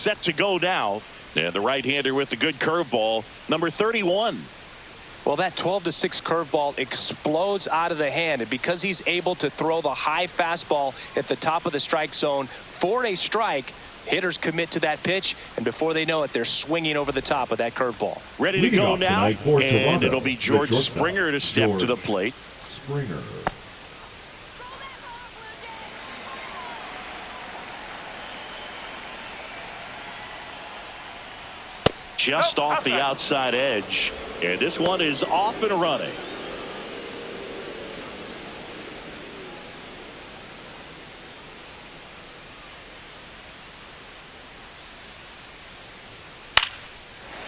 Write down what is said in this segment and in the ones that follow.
set to go now. And the right-hander with the good curveball, number 31. Well, that 12-6 curveball explodes out of the hand, and because he's able to throw the high fastball at the top of the strike zone for a strike, hitters commit to that pitch, and before they know it, they're swinging over the top of that curveball. Ready to go now, and it'll be George Springer to step to the plate. Springer. Just off the outside edge, and this one is off and running.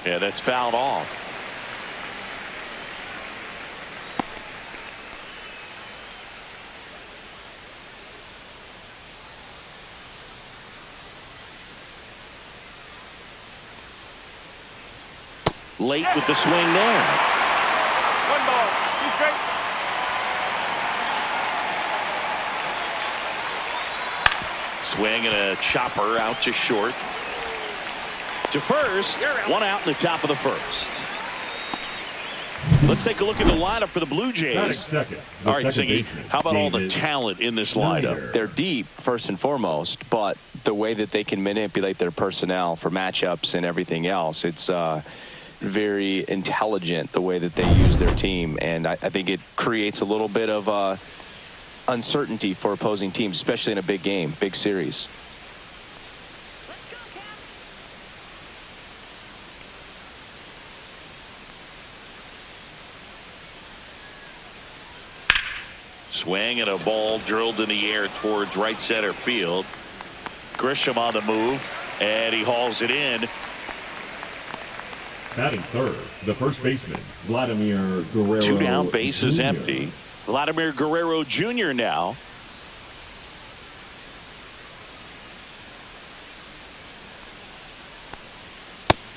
And that's fouled off. Late with the swing there. One ball. Two straight. Swing and a chopper out to short. To first. One out in the top of the first. Let's take a look at the lineup for the Blue Jays. All right, Singy, how about all the talent in this lineup? They're deep, first and foremost, but the way that they can manipulate their personnel for matchups and everything else, it's very intelligent the way that they use their team, and I think it creates a little bit of uncertainty for opposing teams, especially in a big game, big series. Swing and a ball drilled in the air towards right center field. Grisham on the move, and he hauls it in. Batting third, the first baseman, Vladimir Guerrero. Two down, bases Jr. empty. Vladimir Guerrero Jr. now.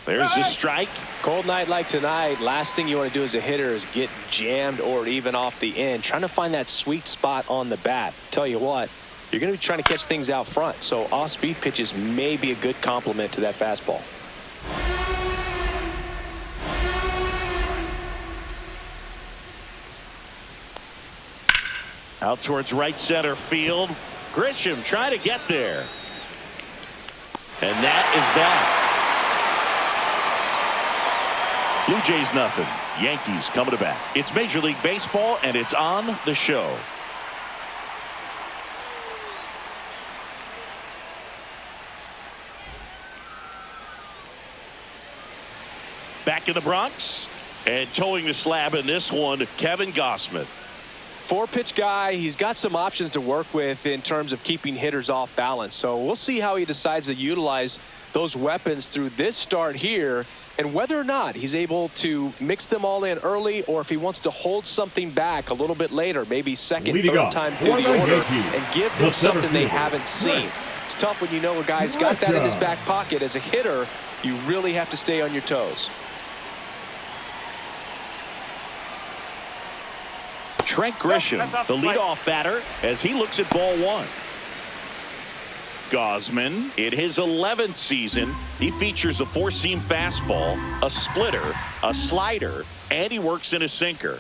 There's the strike. Cold night like tonight, last thing you want to do as a hitter is get jammed or even off the end, trying to find that sweet spot on the bat. Tell you what, you're going to be trying to catch things out front, so off-speed pitches may be a good complement to that fastball. Out towards right center field. Grisham trying to get there. And that is that. Blue Jays nothing. Yankees coming to bat. It's Major League Baseball, and it's on the show. Back in the Bronx, and towing the slab in this one, Kevin Gausman. Four-pitch guy. He's got some options to work with in terms of keeping hitters off balance. So we'll see how he decides to utilize those weapons through this start here, and whether or not he's able to mix them all in early, or if he wants to hold something back a little bit later, maybe second, third time through the order, and give them something they haven't seen. It's tough when you know a guy's got that in his back pocket. As a hitter, you really have to stay on your toes. Trent Grisham, the leadoff batter, as he looks at ball one. Gausman, in his 11th season, he features a four-seam fastball, a splitter, a slider, and he works in a sinker.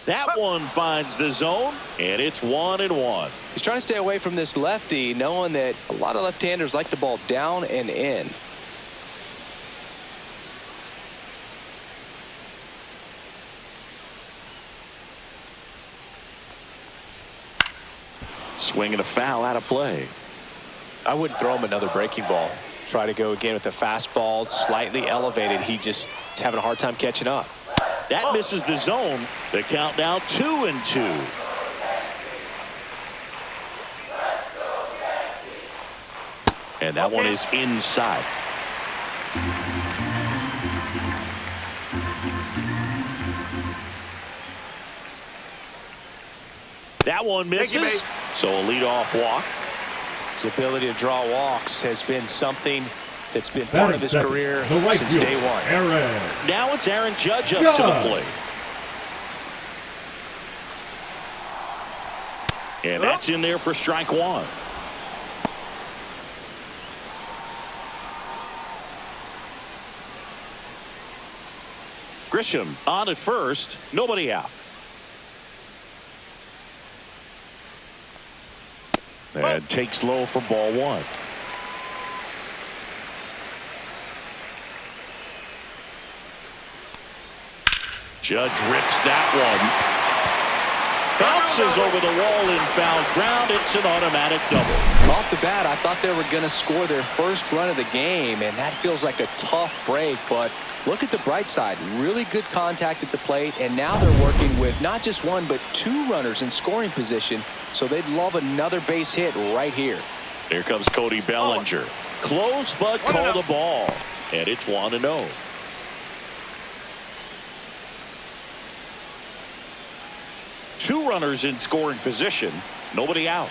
That one finds the zone, and it's 1-1. He's trying to stay away from this lefty, knowing that a lot of left-handers like the ball down and in. Swing and a foul out of play. I wouldn't throw him another breaking ball. Try to go again with the fastball, slightly elevated. He just is having a hard time catching up. That misses the zone. The count now 2-2. And that one is inside. That one misses. So a leadoff walk. His ability to draw walks has been something that's been part of his career since day one. Now it's Aaron Judge up to the plate. And that's in there for strike one. Grisham on at first, nobody out. And takes low for ball one. Judge rips that one. Bounces over the wall in foul ground. It's an automatic double. Off the bat, I thought they were going to score their first run of the game, and that feels like a tough break. But look at the bright side. Really good contact at the plate, and now they're working with not just one but two runners in scoring position, so they'd love another base hit right here. Here comes Cody Bellinger. Close but call the ball, and it's 1-0. Two runners in scoring position, nobody out.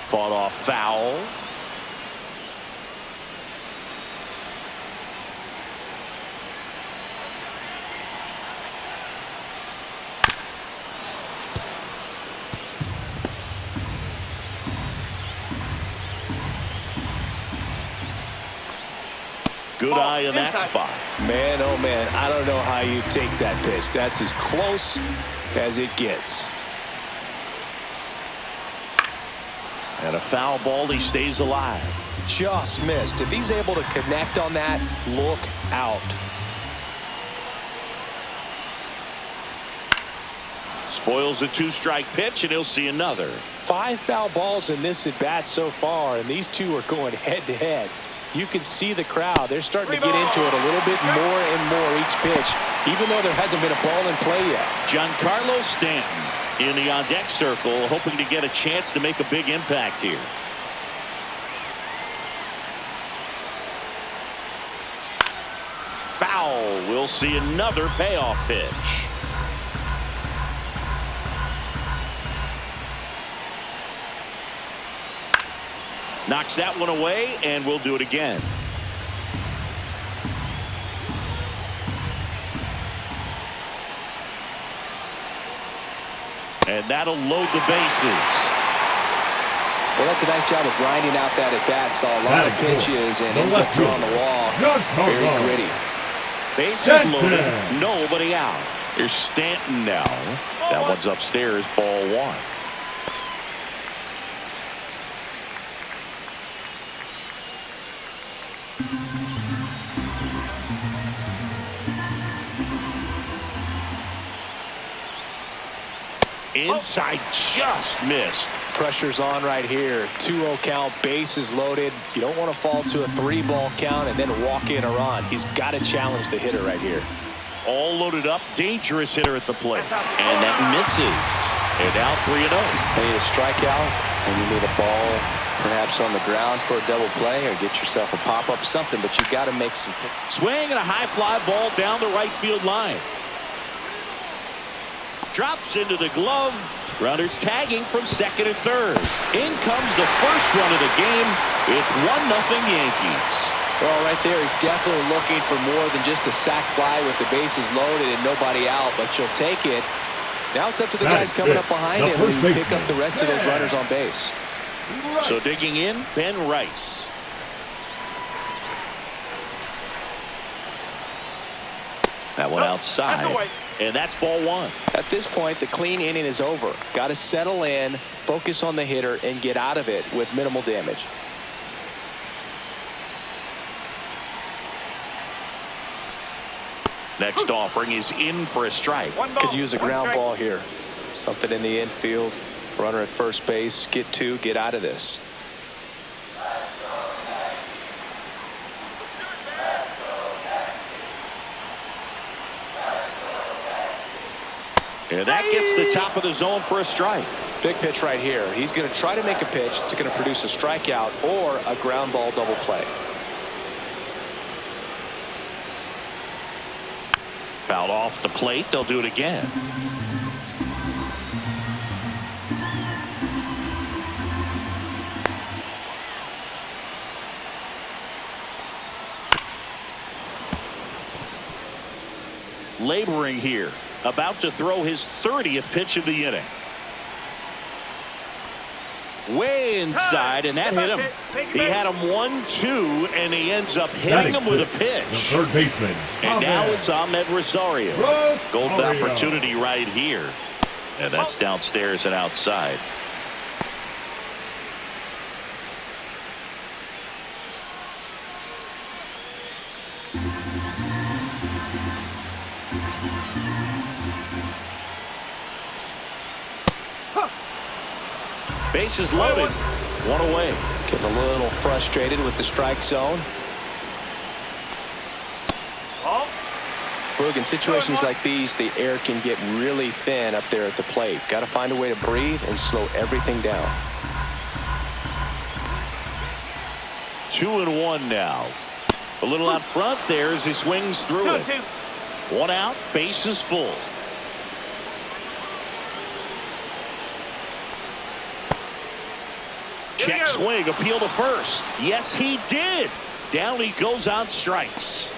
Fought off foul. Good eye in that spot. Man, oh man, I don't know how you take that pitch. That's as close as it gets. And a foul ball, he stays alive. Just missed. If he's able to connect on that, look out. Spoils a two-strike pitch, and he'll see another. 5 foul balls in this at-bat so far, and these two are going head-to-head. You can see the crowd. They're starting to get into it a little bit more and more each pitch, even though there hasn't been a ball in play yet. Giancarlo Stanton in the on-deck circle, hoping to get a chance to make a big impact here. Foul. We'll see another payoff pitch. Knocks that one away, and we'll do it again. And that'll load the bases. Well, that's a nice job of grinding out that at-bat. Saw a lot of pitches and ends up drawing the wall. Very gritty. Bases loaded, nobody out. Here's Stanton now. That one's upstairs, ball one. Inside, just missed. Pressure's on right here. 2-0 count, bases loaded. You don't want to fall to a 3-ball count and then walk in a run. He's got to challenge the hitter right here. All loaded up, dangerous hitter at the plate. And that misses. And now 3-0. You need a strikeout, and you need a ball perhaps on the ground for a double play, or get yourself a pop-up, something, but you've got to make some. Swing and a high fly ball down the right field line. Drops into the glove. Runners tagging from second and third. In comes the first run of the game. It's 1-0 Yankees. Well, right there, he's definitely looking for more than just a sac fly with the bases loaded and nobody out, but you'll take it. Now it's up to the guys coming up behind him to pick up the rest of those runners on base. So digging in, Ben Rice. That one outside, and that's ball one. At this point, the clean inning is over. Got to settle in, focus on the hitter, and get out of it with minimal damage. Next offering is in for a strike. Could use a ground ball here. Something in the infield. Runner at first base. Get two. Get out of this. And that gets the top of the zone for a strike. Big pitch right here. He's going to try to make a pitch that's going to produce a strikeout or a ground ball double play. Fouled off the plate. They'll do it again. laboring here. About to throw his 30th pitch of the inning. Way inside, and that hit him. He had him 1-2, and he ends up hitting him with a pitch. The third baseman. And now it's Ahmed Rosario. Golden opportunity right here. And that's downstairs and outside. Bases loaded. One away. Getting a little frustrated with the strike zone. Boog, in situations like these, the air can get really thin up there at the plate. Got to find a way to breathe and slow everything down. 2-1 now. A little out front there as he swings through it. 1 out, bases full. Check swing, appeal to first. Yes, he did. Down he goes on strikes.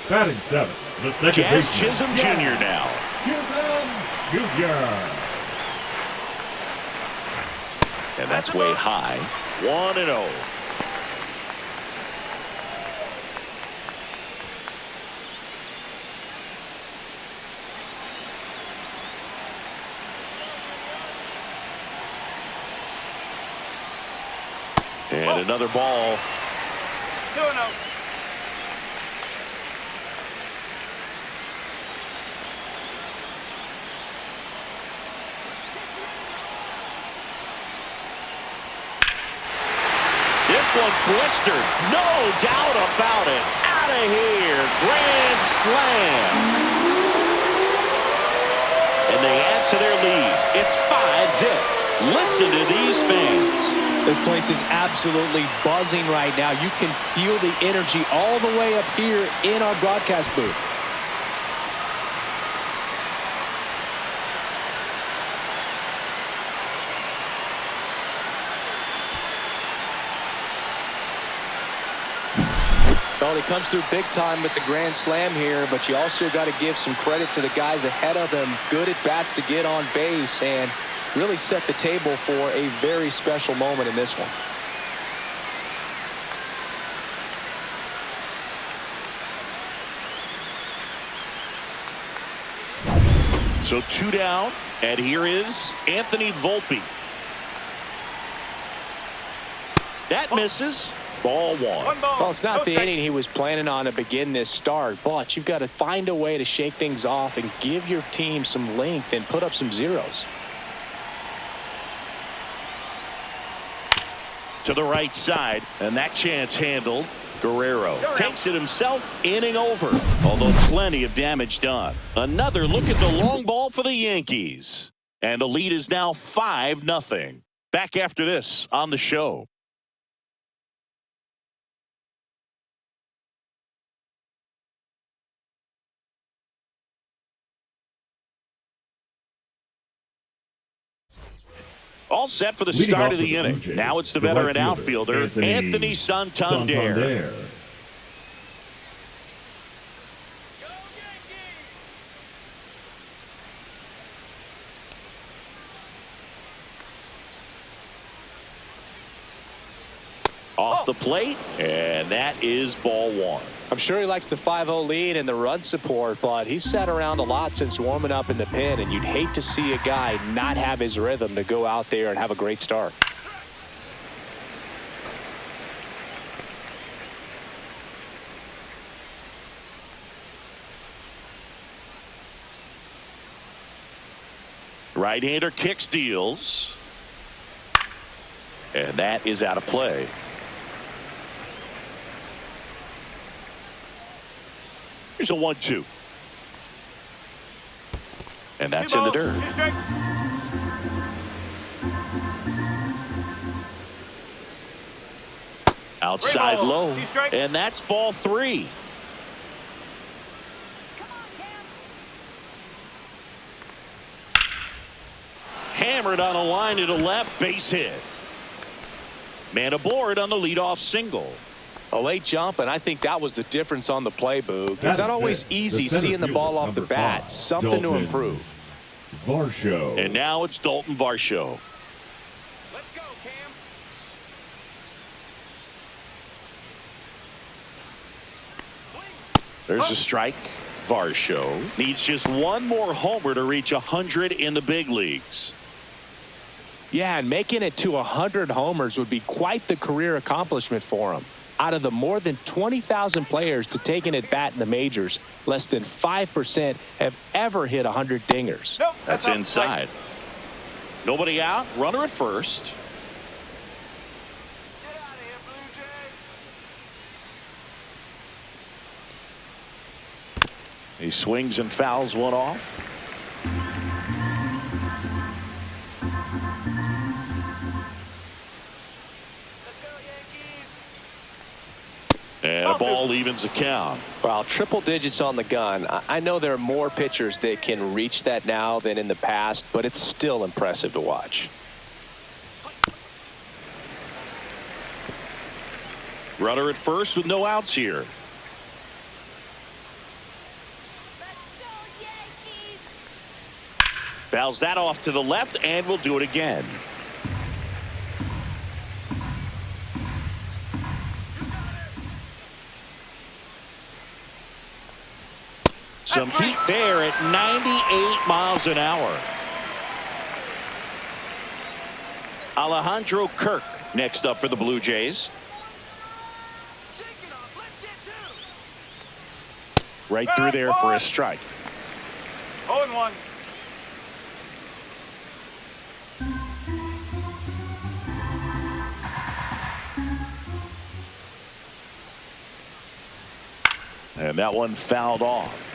Batting 7. The second Jazz baseman. Chisholm Jr. now. Chisholm Jr. And that's way high. 1-0. And another ball. 2-0. This one's blistered. No doubt about it. Out of here. Grand slam. And they add to their lead. It's 5-zip. Listen to these fans. This place is absolutely buzzing right now. You can feel the energy all the way up here in our broadcast booth. Well, he comes through big time with the grand slam here, but you also got to give some credit to the guys ahead of him. Good at bats to get on base and really set the table for a very special moment in this one. So 2 down, and here is Anthony Volpe. That misses. Ball 1. Well, it's not the inning he was planning on to begin this start, but you've got to find a way to shake things off and give your team some length and put up some zeros. To the right side, and that chance handled. Guerrero takes it himself, inning over, although plenty of damage done. Another look at the long ball for the Yankees, and the lead is now 5-0. Back after this on the show. All set for the Leading start off of the for the inning. Blue Jays, Now it's the the veteran right outfielder, fielder, Anthony Santander. Off the plate, and that is ball 1. I'm sure he likes the 5-0 lead and the run support, but he's sat around a lot since warming up in the pen, and you'd hate to see a guy not have his rhythm to go out there and have a great start. Right-hander kicks, deals, and that is out of play. Here's a 1-2. And that's in the dirt. Outside low. And that's ball 3. Hammered on a line to the left, base hit. Man aboard on the leadoff single. A late jump, and I think that was the difference on the play, Boog. It's not always easy center seeing the fielder, ball off the number bat. 5, Something to Dalton improve. Varsho. And now it's Dalton Varsho. Let's go, Cam. There's a strike. Varsho needs just one more homer to reach 100 in the big leagues. Yeah, and making it to 100 homers would be quite the career accomplishment for him. Out of the more than 20,000 players to take an at-bat in the majors, less than 5% have ever hit 100 dingers. Nope, That's not inside. Nobody out. Runner at first. Get out of here, Blue Jay. He swings and fouls one off. Let's go, Yankees. And a ball evens the count. Well, triple digits on the gun. I know there are more pitchers that can reach that now than in the past, but it's still impressive to watch. Runner at first with no outs here. Fouls that off to the left, and we'll do it again. Some heat there at 98 miles an hour. Alejandro Kirk next up for the Blue Jays. Shake it off. Let's get 2. Right through there for a strike. 0-1. And that one fouled off.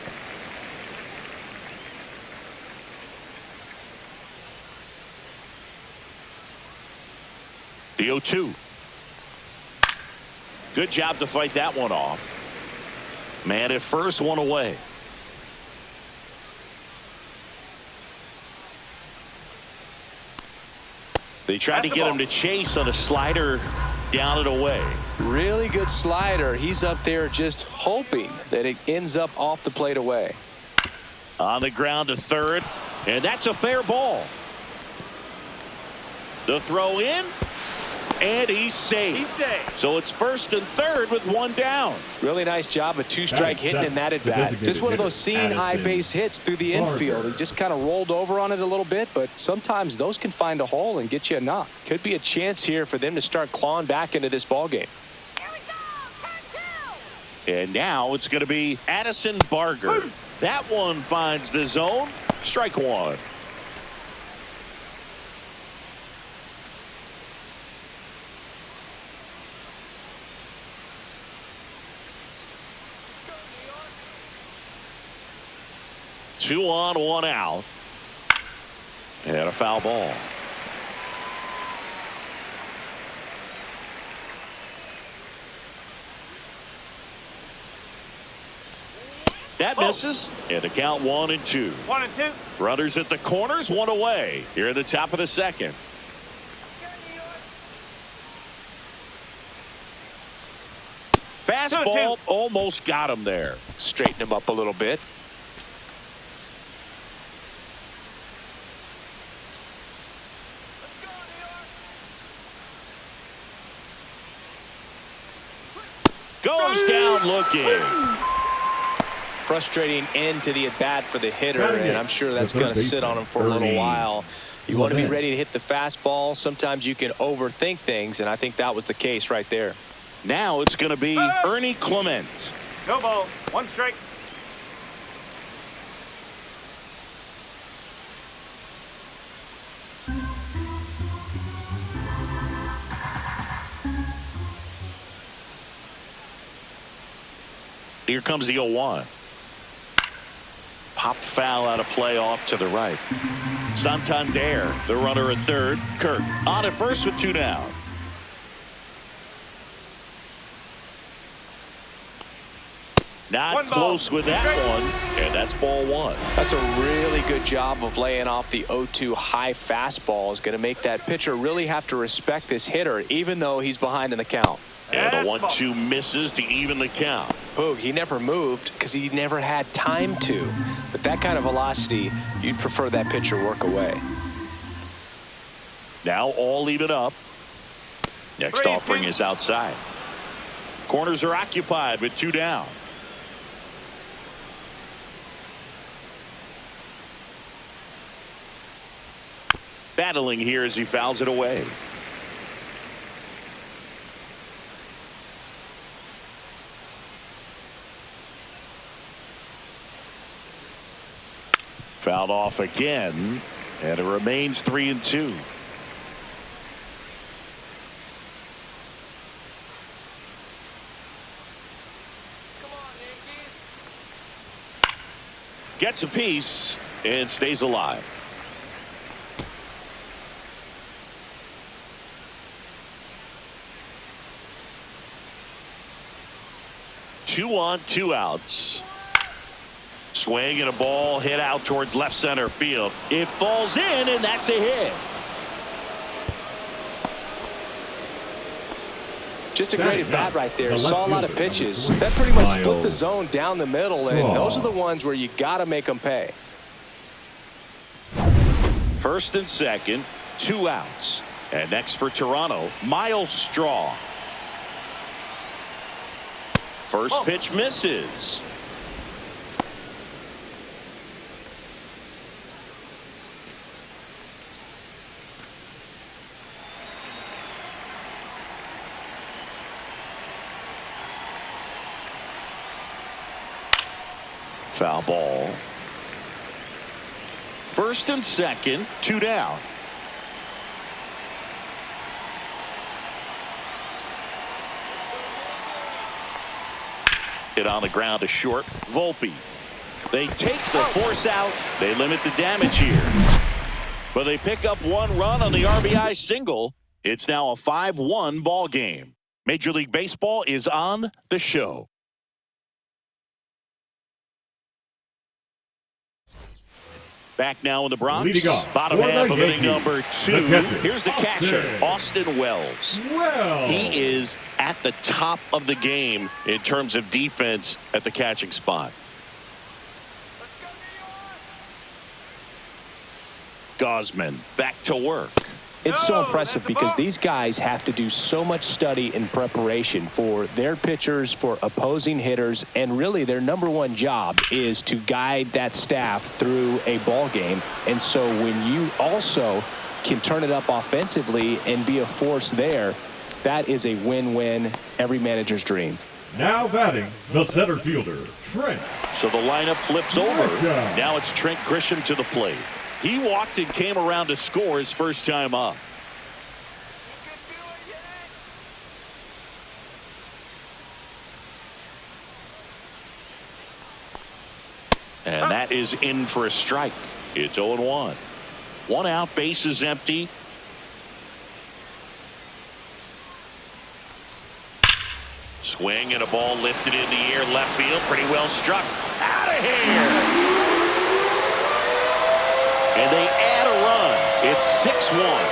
The 0-2. Good job to fight that one off. Man at first, one away. They tried to get him to chase on a slider down and away. Really good slider. He's up there just hoping that it ends up off the plate away. On the ground to third, and that's a fair ball. The throw in, and he's safe. He's safe. So it's first and third with one down. Really nice job of two-strike hitting in that at-bat. Just one of those seeing eye base hits through the infield. He just kind of rolled over on it a little bit, but sometimes those can find a hole and get you a knock. Could be a chance here for them to start clawing back into this ball game. Here we go. Turn 2. And now it's going to be Addison Barger. That one finds the zone. Strike one. Two on, one out. And a foul ball. That misses. And the count 1-2. 1-2. Runners at the corners, one away. Here at the top of the second. Fastball 2-2. almost got him there. Straighten him up a little bit. Let's go, New York. Goes down looking. Frustrating end to the at-bat for the hitter, Got it. and I'm sure that's The third going to sit on him for a little baseman, while. You want to be Clement. ready to hit the fastball. Sometimes you can overthink things, and I think that was the case right there. Now it's going to be Ernie Clement. No ball. 1 strike. Here comes the 0-1. Popped foul out of play off to the right. Santander, the runner at third. Kirk on at first with 2 down. Not One ball. close with that one, and that's ball one. That's a really good job of laying off the 0-2 high fastball. Is going to make that pitcher really have to respect this hitter, even though he's behind in the count. And the And 1-2 misses to even the count. Boog, he never moved because he never had time to. With that kind of velocity, you'd prefer that pitcher work away. Now all even up. Next 3-2. offering is outside. Corners are occupied with 2 down. Battling here as he fouls it away. Fouled off again, and it remains 3-2. Gets a piece and stays alive. Two on, 2 outs. Swing and a ball hit out towards left center field. It falls in, and that's a hit. Just a great at bat right there. The left Saw a lot of fielder, pitches. number That pretty much three, split the zone down the middle, and Straw. those are the ones where you got to make them pay. First and second, 2 outs. And next for Toronto, Miles Straw. First pitch misses. Foul ball. First and second, 2 down. Hit on the ground to short. Volpe. They take the force out. They limit the damage here. But they pick up 1 run on the RBI single. It's now a 5-1 ball game. Major League Baseball is on the show. Back now in the Bronx. Leading off Bottom for the half of inning Yankees, number 2. the catcher, Here's the catcher, Austin Wells. Well, He is at the top of the game in terms of defense at the catching spot. Gosman back to work. It's so No, impressive that's a because ball. these guys have to do so much study and preparation for their pitchers, for opposing hitters, and really their #1 job is to guide that staff through a ball game. And so when you also can turn it up offensively and be a force there, that is a win-win, every manager's dream. now batting the center fielder, Trent. So the lineup flips over. Grisham. Now it's Trent Grisham to the plate. He walked and came around to score his first time up. And that is in for a strike. It's 0-1. 1 out, base is empty. Swing and a ball lifted in the air, left field, pretty well struck. Out of here! And they add a run. It's 6-1.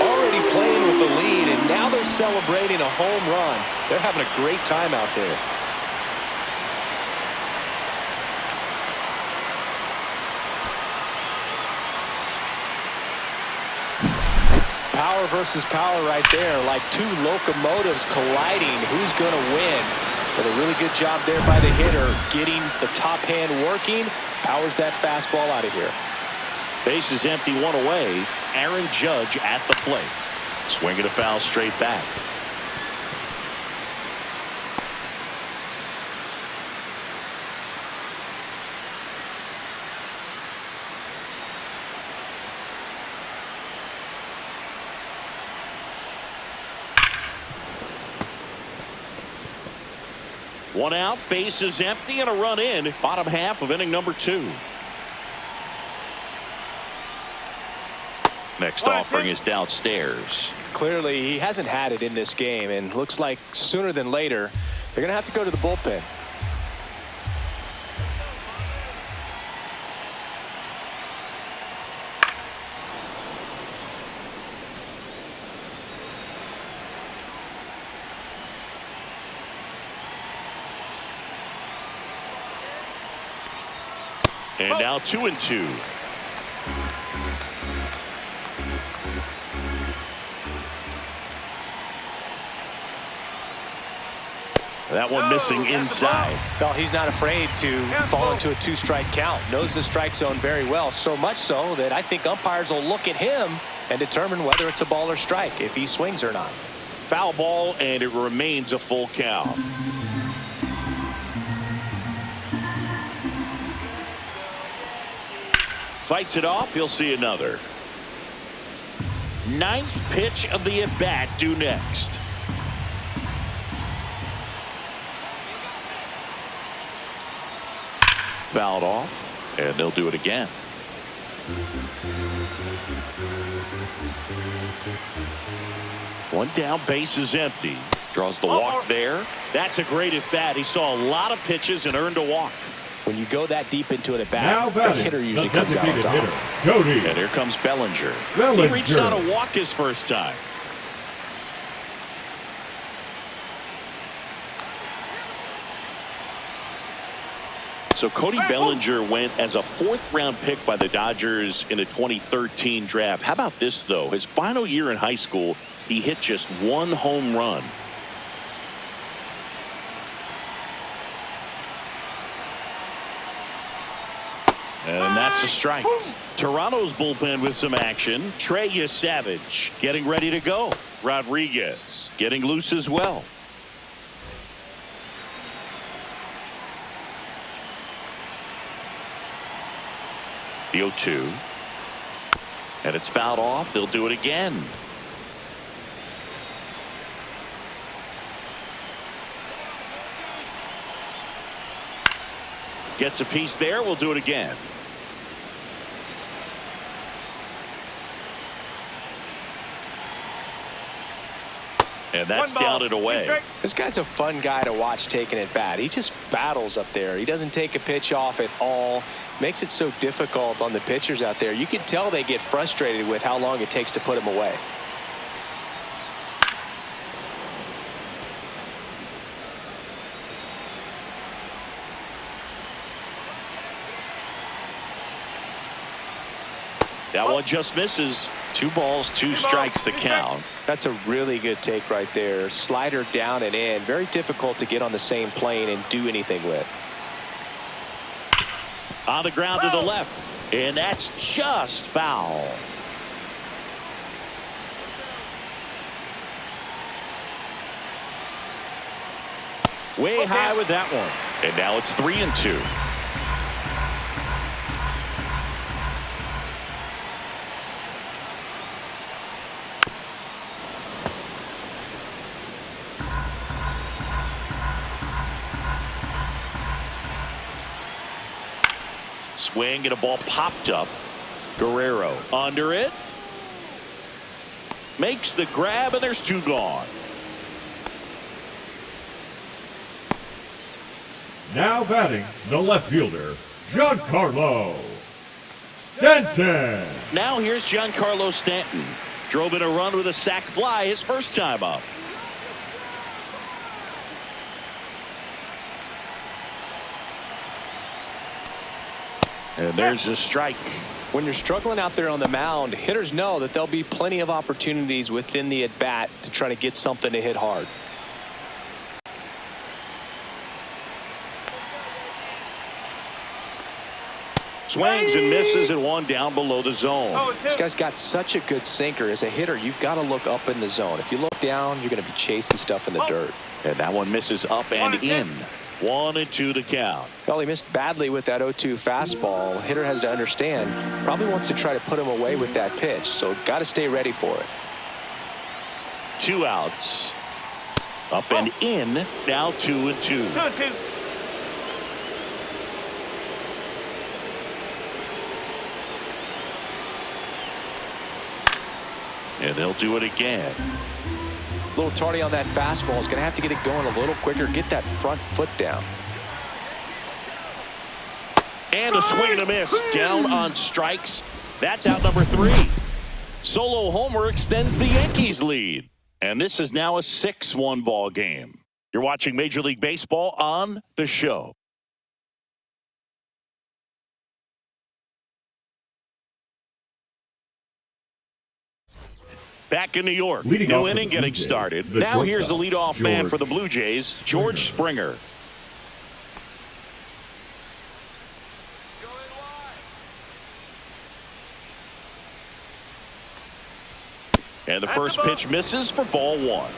Already playing with the lead, and now they're celebrating a home run. They're having a great time out there. Power versus power right there, like 2 locomotives colliding. Who's going to win? But a really good job there by the hitter, getting the top hand working. Powers that fastball out of here. Base is empty, 1 away. Aaron Judge at the plate. Swinging a foul straight back. One out, base is empty, and a run in. Bottom half of inning number 2. Next offering is downstairs. Clearly, he hasn't had it in this game, and looks like sooner than later, they're going to have to go to the bullpen. And now 2-2. That one missing inside. Well, he's not afraid to fall into a two-strike count. Knows the strike zone very well, so much so that I think umpires will look at him and determine whether it's a ball or strike, if he swings or not. Foul ball, and it remains a full count. Fights it off. He'll see another. Ninth pitch of the at-bat due next. Fouled off, and they'll do it again. One down, base is empty. Draws the walk there. That's a great at-bat. He saw a lot of pitches and earned a walk. When you go that deep into an at-bat, the hitter usually comes out on top. Cody. And here comes Bellinger. Bellinger. He reached out a walk his first time. So Cody Bellinger went as a fourth-round pick by the Dodgers in a 2013 draft. How about this, though? His final year in high school, he hit just one home run. And that's a strike. Toronto's bullpen with some action. Trey Savage getting ready to go. Rodriguez getting loose as well. The 0-2. And it's fouled off. They'll do it again. Gets a piece there. We'll do it again. And that's down and away. This guy's a fun guy to watch taking at bat. He just battles up there. He doesn't take a pitch off at all. Makes it so difficult on the pitchers out there. You can tell they get frustrated with how long it takes to put him away. That one just misses. 2 balls, 2 strikes to count. That's a really good take right there. Slider down and in. Very difficult to get on the same plane and do anything with. On the ground to the left. And that's just foul. Way high with that one. And now it's 3-2. Swing and a ball popped up. Guerrero under it. Makes the grab and there's 2 gone. Now batting, the left fielder, Giancarlo Stanton. Now here's Giancarlo Stanton. Drove in a run with a sac fly his first time up. And there's a strike. When you're struggling out there on the mound, hitters know that there'll be plenty of opportunities within the at-bat to try to get something to hit hard. Swings and misses and one down below the zone. This guy's got such a good sinker. As a hitter, you've got to look up in the zone. If you look down, you're going to be chasing stuff in the dirt. And that one misses up and in. 1-2 to count. Well, he missed badly with that 0-2 fastball. Hitter has to understand, probably wants to try to put him away with that pitch, so got to stay ready for it. 2 outs. Up and in. Now 2-2. 2-2. And they'll do it again. A little tardy on that fastball. Is going to have to get it going a little quicker. Get that front foot down. And a swing and a miss. Down on strikes. That's out number 3. Solo homer extends the Yankees lead. And this is now a 6-1 ball game. You're watching Major League Baseball on The Show. Back in New York. Leading New off for inning the getting Blue Jays, started. the Now here's the shortstop, leadoff man for the George Blue Jays, George Springer. And the first pitch misses for ball one.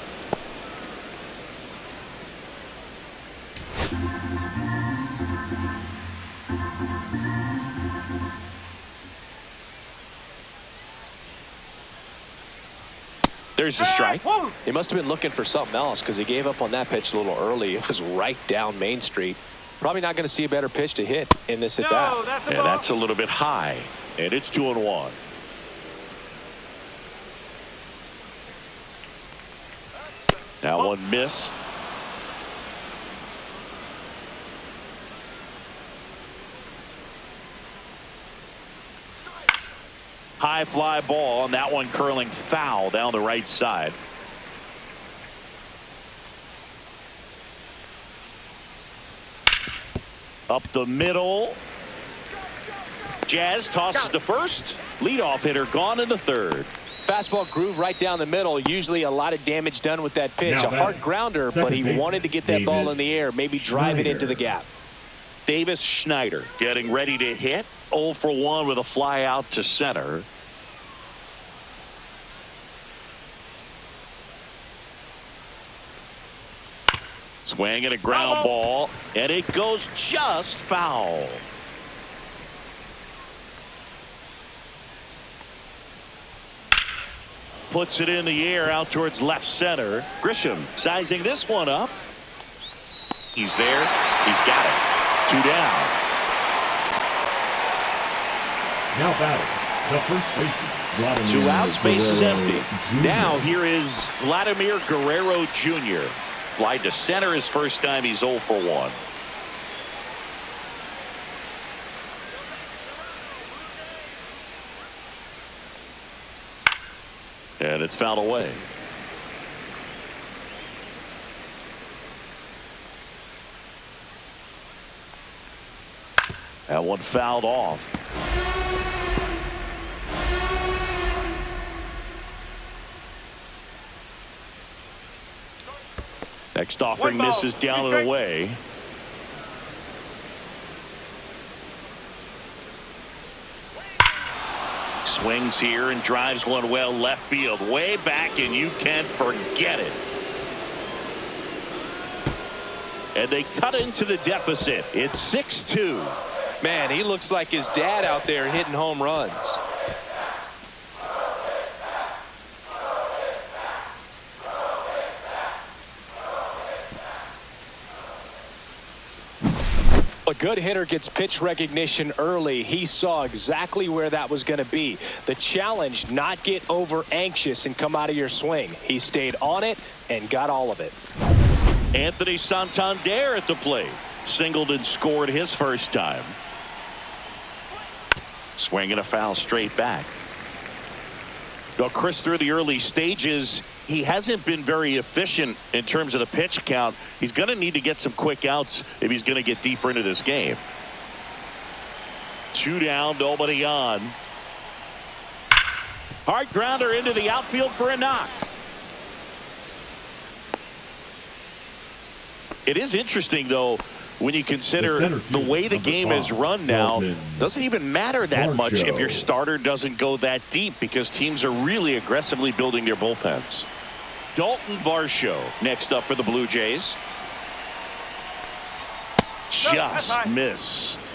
There's the strike. He must have been looking for something else because he gave up on that pitch a little early. It was right down Main Street. Probably not going to see a better pitch to hit in this at bat. And that's a little bit high. And it's 2-1. That one missed. High fly ball, and that one curling foul down the right side. Up the middle. Jazz tosses to first. Leadoff hitter gone in the third. Fastball groove right down the middle. Usually a lot of damage done with that pitch. Now A hard grounder, but he wanted to get that ball in the air, maybe drive it into the gap. Davis Schneider getting ready to hit. 0 for 1 with a fly out to center. Swing and a ground ball, and it goes just foul. Puts it in the air out towards left center. Grisham sizing this one up. He's there. He's got it. 2 down. Now batting, the first baseman, Vladimir 2 outs, base is Guerrero empty. Jr. Now here is Vladimir Guerrero Jr. Fly to center his first time. He's 0 for 1. And it's fouled away. That one fouled off. Next offering misses down and away. Swings here and drives one well left field, way back, and you can't forget it. And they cut into the deficit. It's 6-2. Man, he looks like his dad out there hitting home runs. A good hitter gets pitch recognition early. He saw exactly where that was going to be. The challenge, not get over anxious and come out of your swing. He stayed on it and got all of it. Anthony Santander at the plate. Singled and scored his first time. Swinging a foul straight back. Well, Chris, through the early stages, he hasn't been very efficient in terms of the pitch count. He's going to need to get some quick outs if he's going to get deeper into this game. 2 down, nobody on. Hard grounder into the outfield for a knock. It is interesting, though, when you consider the way the game is run now. Doesn't even matter that much if your starter doesn't go that deep, because teams are really aggressively building their bullpens. Dalton Varsho next up for the Blue Jays. Just missed.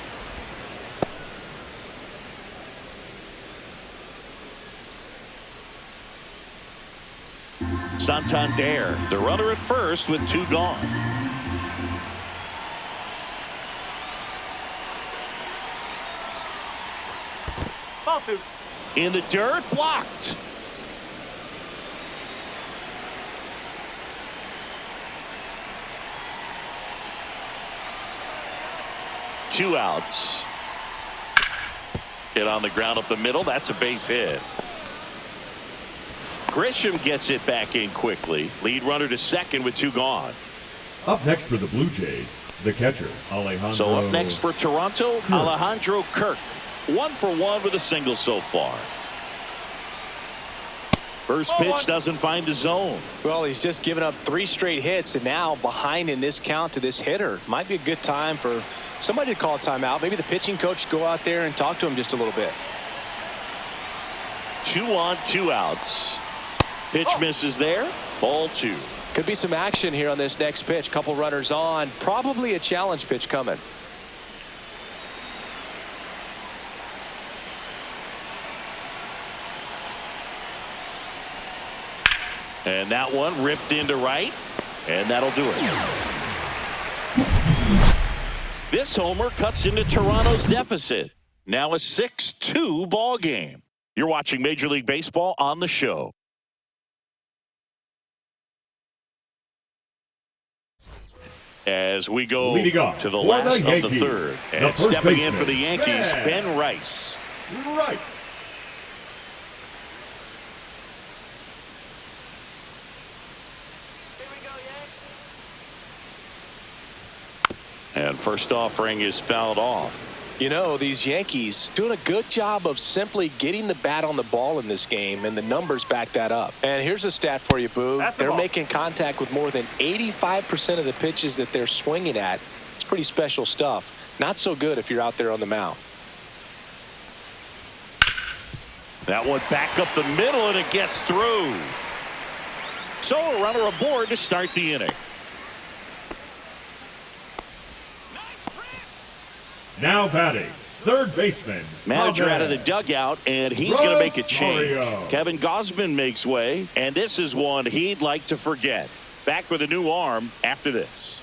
Santander, the runner at first with 2 gone. In the dirt, blocked. Two outs. Hit on the ground up the middle. That's a base hit. Grisham gets it back in quickly. Lead runner to second with 2 gone. Up next for the Blue Jays, the catcher, Alejandro. So up next for Toronto, Alejandro Kirk. 1 for 1 with a single so far. First pitch doesn't find the zone. Well, he's just given up 3 straight hits, and now behind in this count to this hitter. Might be a good time for somebody to call a timeout. Maybe the pitching coach go out there and talk to him just a little bit. 2 on, 2 outs. Pitch misses there. Ball 2. Could be some action here on this next pitch. Couple runners on. Probably a challenge pitch coming. And that one ripped into right. And that'll do it. This homer cuts into Toronto's deficit. Now a 6-2 ball game. You're watching Major League Baseball on the show. As we go to the last of the third. And stepping in for the Yankees, Ben Rice. Right. And first offering is fouled off. You know, these Yankees doing a good job of simply getting the bat on the ball in this game, and the numbers back that up. And here's a stat for you, Boo. They're making contact with more than 85% of the pitches that they're swinging at. It's pretty special stuff. Not so good if you're out there on the mound. That one back up the middle, and it gets through. So a runner aboard to start the inning. Now batting, third baseman. Manager out of the dugout, and he's going to make a change. Kevin Gausman makes way, and this is one he'd like to forget. Back with a new arm after this.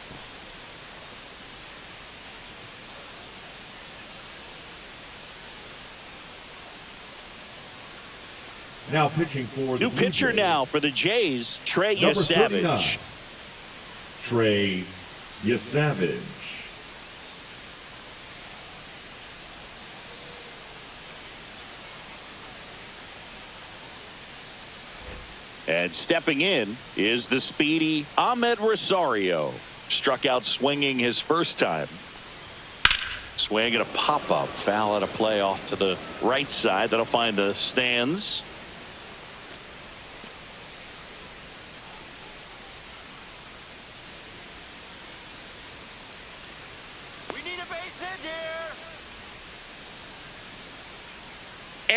Now pitching for the new pitcher now for the Jays, Trey Yesavage. Trey Yesavage. And stepping in is the speedy Ahmed Rosario. Struck out swinging his first time. Swing and a pop-up. Foul at a play off to the right side. That'll find the stands. We need a base hit here.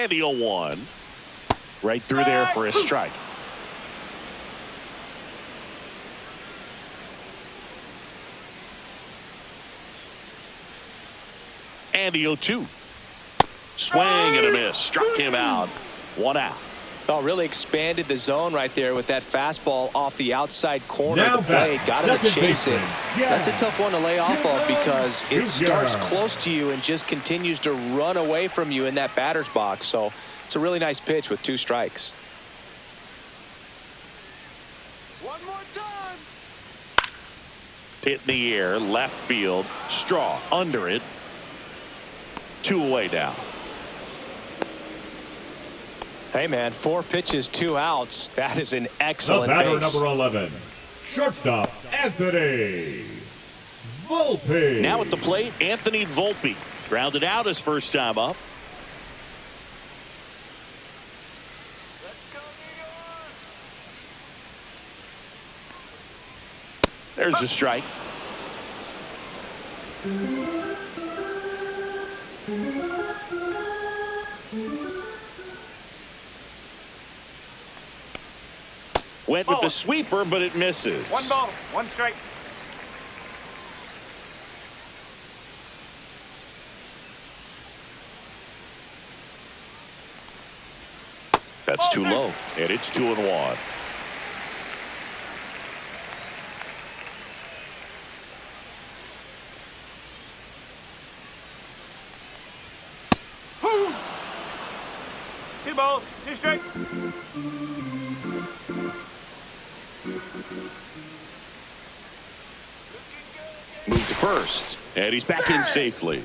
And the 0-1. Right through there for a strike. And the 0-2. Swing and a miss. Struck him out. 1 out. Oh, really expanded the zone right there with that fastball off the outside corner of the plate. Got him to chase it. That's a tough one to lay off of because it starts close to you and just continues to run away from you in that batter's box. So it's a really nice pitch with 2 strikes. One more time. Hit in the air. Left field. Straw under it. 2 away now. Hey, man, 4 pitches, 2 outs. That is an excellent the batter, base. number 11, shortstop Anthony Volpe. Now at the plate, Anthony Volpe. Grounded out his first time up. Let's go, New York. There's a strike. Went with the sweeper, but it misses. 1 ball, 1 strike. That's too low, and it's 2-1. Two balls, 2 strikes. Move to first, and he's back in safely.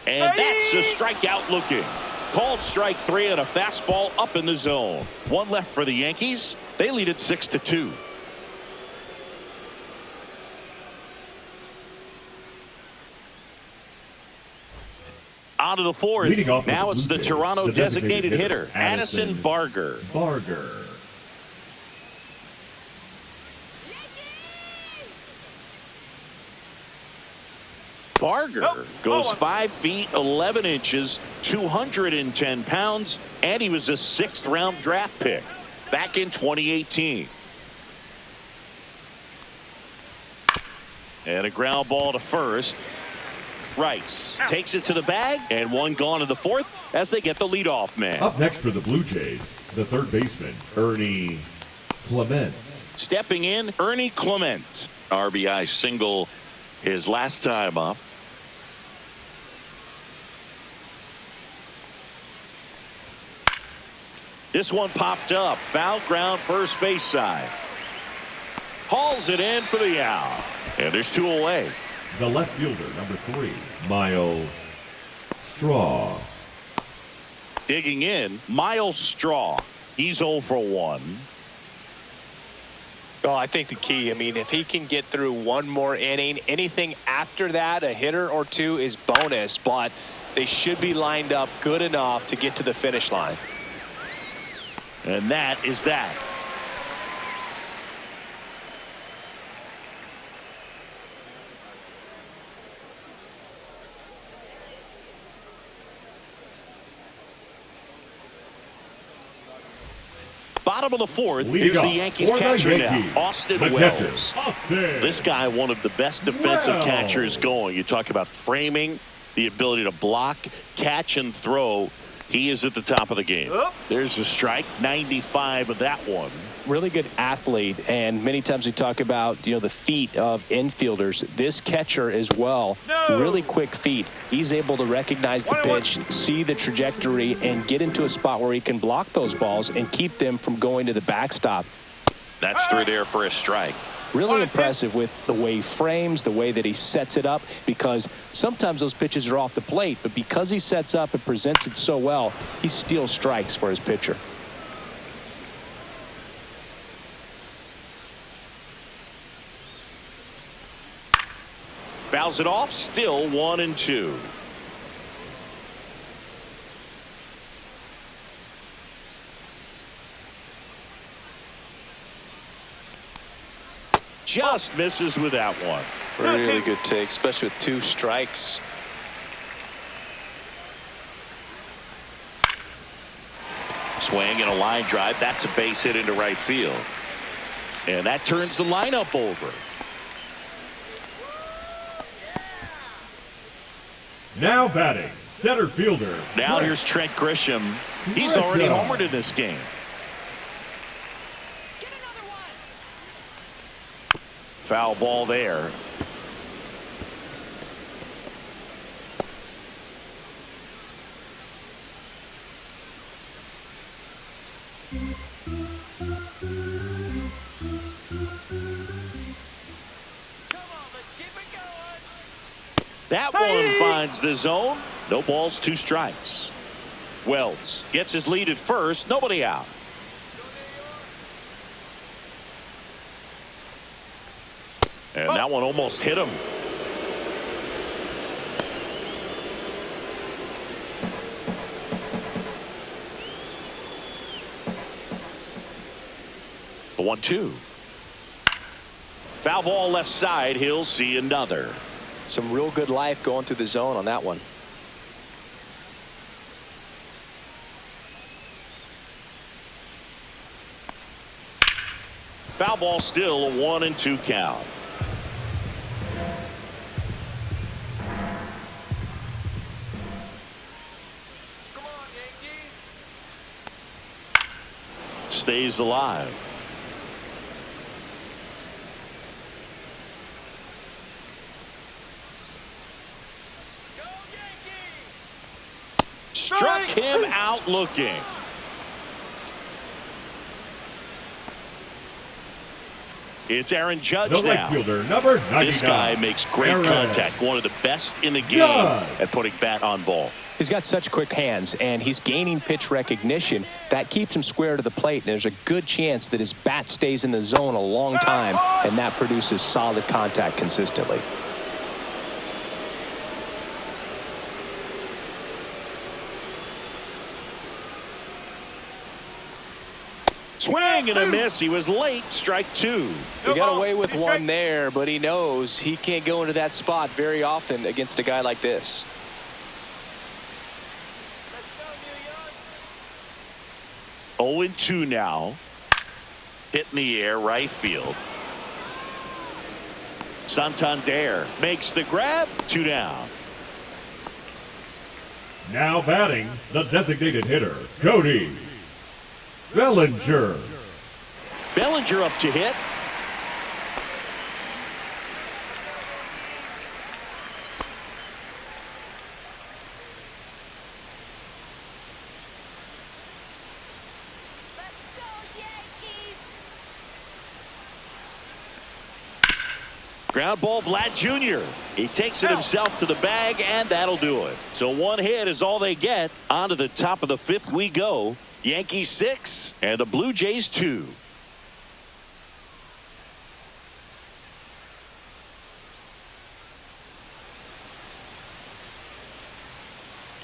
And that's a strikeout looking. Called strike 3 and a fastball up in the zone. 1 left for the Yankees. They lead it 6-2. On to the fourth. Leading off Now with it's the the Blue Jays, Toronto the designated designated hitter, hitter, Addison Addison Barger. Barger. Barger goes 5 feet 11 inches, 210 pounds, and he was a 6th-round draft pick back in 2018. And a ground ball to first. Rice takes it to the bag, and one gone in the fourth as they get the leadoff man. Up next for the Blue Jays, the third baseman, Ernie Clement. Stepping in, Ernie Clement. RBI single his last time up. This one popped up. Foul ground first base side. Hauls it in for the out. And there's 2 away. The left fielder, number 3, Miles Straw. Digging in, Miles Straw. He's 0 for 1. Oh, I think the key, I mean, if he can get through one more inning, anything after that, a hitter or two is bonus, but they should be lined up good enough to get to the finish line. And that is that. Bottom of the fourth. Leading Here's the off Yankees for the catcher Yankees, now, Austin the Wells. catcher, Austin This guy, one of the best defensive Wells. catchers going. You talk about framing, the ability to block, catch, and throw. He is at the top of the game. There's a strike, 95 of that one. Really good athlete, and many times we talk about, you know, the feet of infielders. This catcher as well, really quick feet. He's able to recognize the pitch, see the trajectory, and get into a spot where he can block those balls and keep them from going to the backstop. That's through there for a strike. Really impressive with the way he frames, the way that he sets it up, because sometimes those pitches are off the plate, but because he sets up and presents it so well, he steals strikes for his pitcher. Fouls it off, still 1-2. Just misses with that one. Really good take, especially with 2 strikes. Swing and a line drive. That's a base hit into right field. And that turns the lineup over. Now batting, center fielder. Now here's Trent Grisham. He's already homered in this game. Foul ball there. That one finds the zone. No balls, 2 strikes. Wells gets his lead at first. Nobody out. And that one almost hit him. The 1-2. Foul ball left side. He'll see another. Some real good life going through the zone on that one. Foul ball, still a 1-2 count. Come on, Yankees. Stays alive. Go Yankees. Struck him out looking. It's Aaron Judge The right now. fielder, number 99. This guy makes great Aaron contact. One of the best in the game Judge. at putting bat on ball. He's got such quick hands, and he's gaining pitch recognition. That keeps him square to the plate, and there's a good chance that his bat stays in the zone a long time, and that produces solid contact consistently. Swing and a miss. He was late. Strike two. He got away with one there, but he knows he can't go into that spot very often against a guy like this. Let's go, New York. 0-2 now. Hit in the air, right field. Santander makes the grab. 2 down. Now batting, the designated hitter, Cody Bellinger. Bellinger up to hit. Let's go, Yankees. Ground ball, Vlad Jr. He takes it himself to the bag, and that'll do it. So one hit is all they get. On to the top of the fifth we go. Yankees 6 and the Blue Jays 2.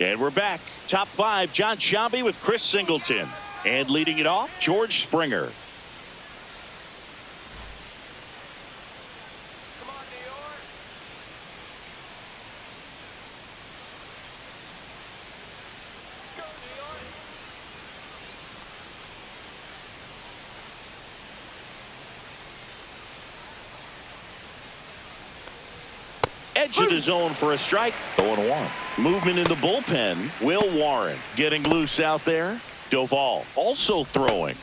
And we're back. Top 5, John Sciambi with Chris Singleton. And leading it off, George Springer. Come on, New York. Let's go, New York. Edge of the zone for a strike. 0-1. Movement in the bullpen. Will Warren getting loose out there. Doval also throwing.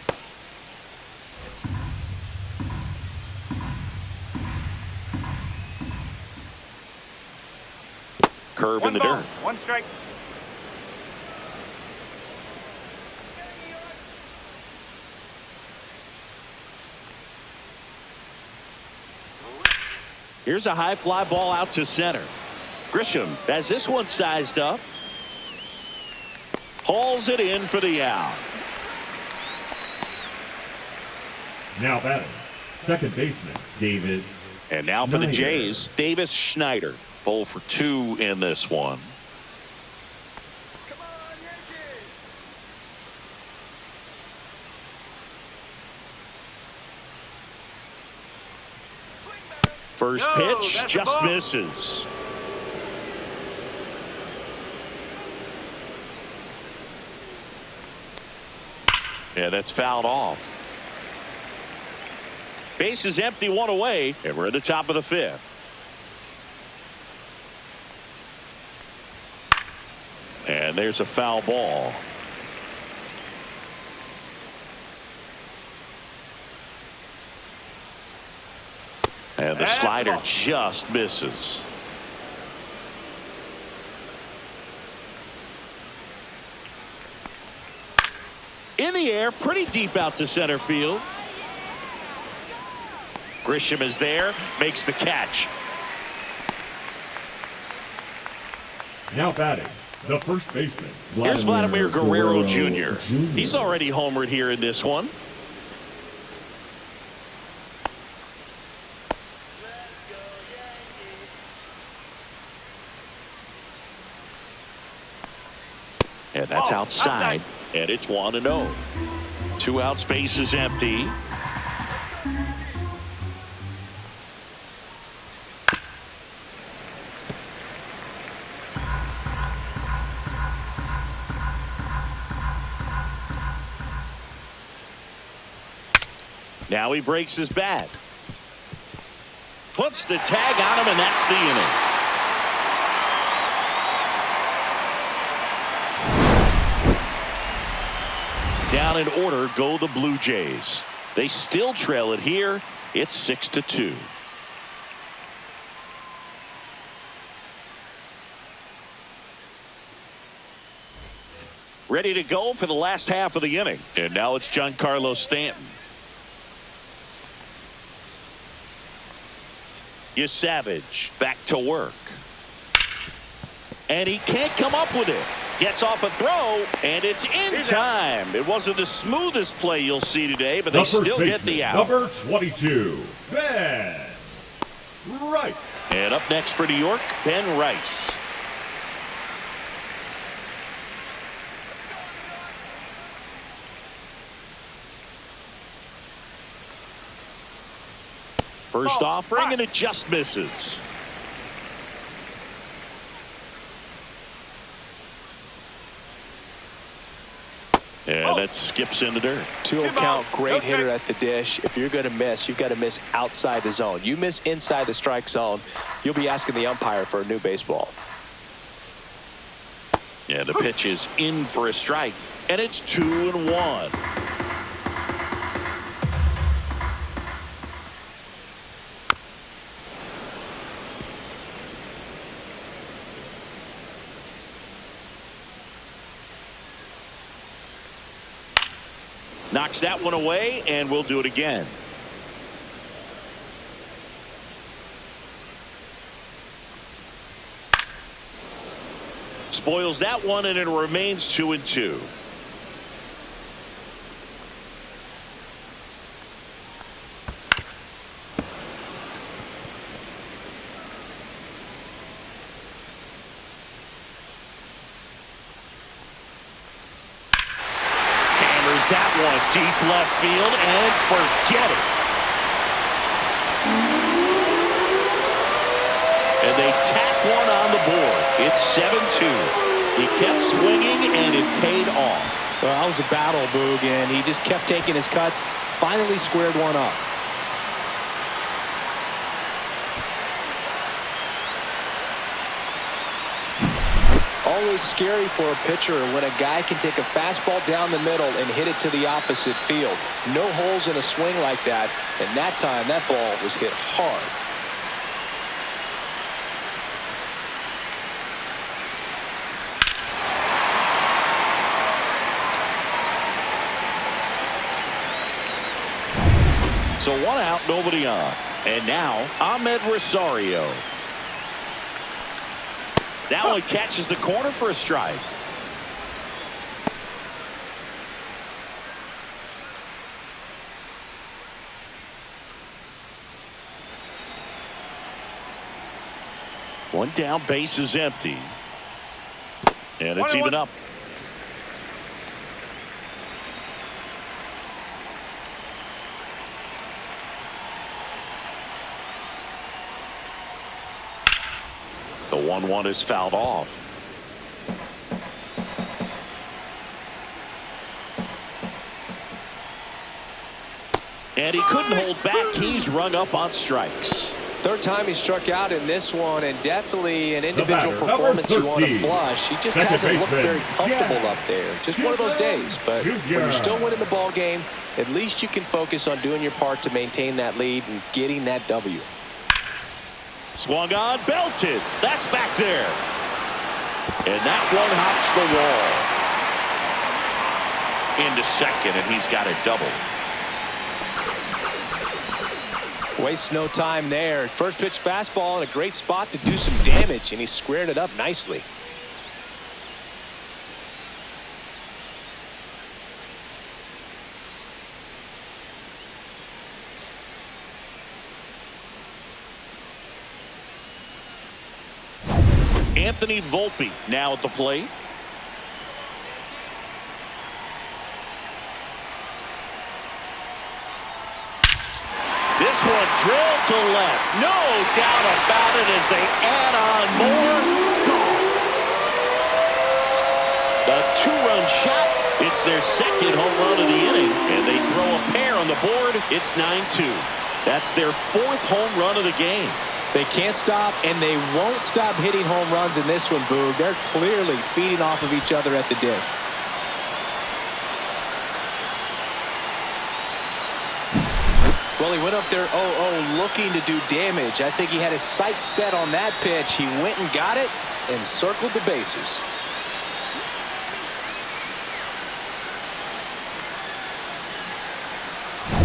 Curve in the dirt. One strike. Here's a high fly ball out to center. Grisham has this one sized up. Hauls it in for the out. Now batting, second baseman, Davis. And now for the Schneider. Jays, Davis Schneider. 0 for 2 in this one. Come on, Yankees. Swing, baby. First No, pitch that's a just ball. misses. Yeah, that's fouled off. Base is empty, one away, and we're at the top of the fifth. And there's a foul ball. And the slider just misses. In the air, pretty deep out to center field. Grisham is there, makes the catch. Now batting, the first baseman, Here's Vladimir Guerrero Jr. He's already homered here in this one. Let's go, Yankees. And that's Oh, outside. And it's 1-0. 2 outs, base is empty. Now he breaks his bat. Puts the tag on him, and that's the inning. Down in order go the Blue Jays. They still trail it here. It's 6-2. Ready to go for the last half of the inning. And now it's Giancarlo Stanton. Savage back to work. And he can't come up with it. Gets off a throw, and it's in time. It wasn't the smoothest play you'll see today, but they still get the out. Number 22, Ben Rice. And up next for New York, Ben Rice. First offering, and it just misses. And that skips in the dirt. 2-0 count, great hitter at the dish. If you're going to miss, you've got to miss outside the zone. You miss inside the strike zone, you'll be asking the umpire for a new baseball. Yeah, the pitch is in for a strike, and it's 2-1. Knocks that one away, and we'll do it again. Spoils that one, and it remains 2-2. That one deep left field, and forget it. And they tack one on the board. It's 7-2. He kept swinging, and it paid off. Well, that was a battle, Boog, and he just kept taking his cuts. Finally squared one up. Always scary for a pitcher when a guy can take a fastball down the middle and hit it to the opposite field. No holes in a swing like that, and that time that ball was hit hard. So one out, nobody on. And now Ahmed Rosario. That one catches the corner for a strike. One down, base is empty. And it's even up. The 1-1 is fouled off. And he couldn't hold back. He's rung up on strikes. Third time he struck out in this one, and definitely an individual performance you want to flush. He just hasn't looked very comfortable up there. Just one of those days. But when you're still winning the ball game, at least you can focus on doing your part to maintain that lead and getting that W. Swung on, belted. That's back there. And that one hops the wall. Into second, and he's got a double. Wastes no time there. First pitch fastball in a great spot to do some damage, and he squared it up nicely. Anthony Volpe now at the plate. This one drilled to left. No doubt about it as they add on more. Gone. A two-run shot. It's their second home run of the inning, and they throw a pair on the board. It's 9-2. That's their fourth home run of the game. They can't stop, and they won't stop hitting home runs in this one, Boog. They're clearly feeding off of each other at the dish. Well, he went up there 0-0 looking to do damage. I think he had his sights set on that pitch. He went and got it and circled the bases.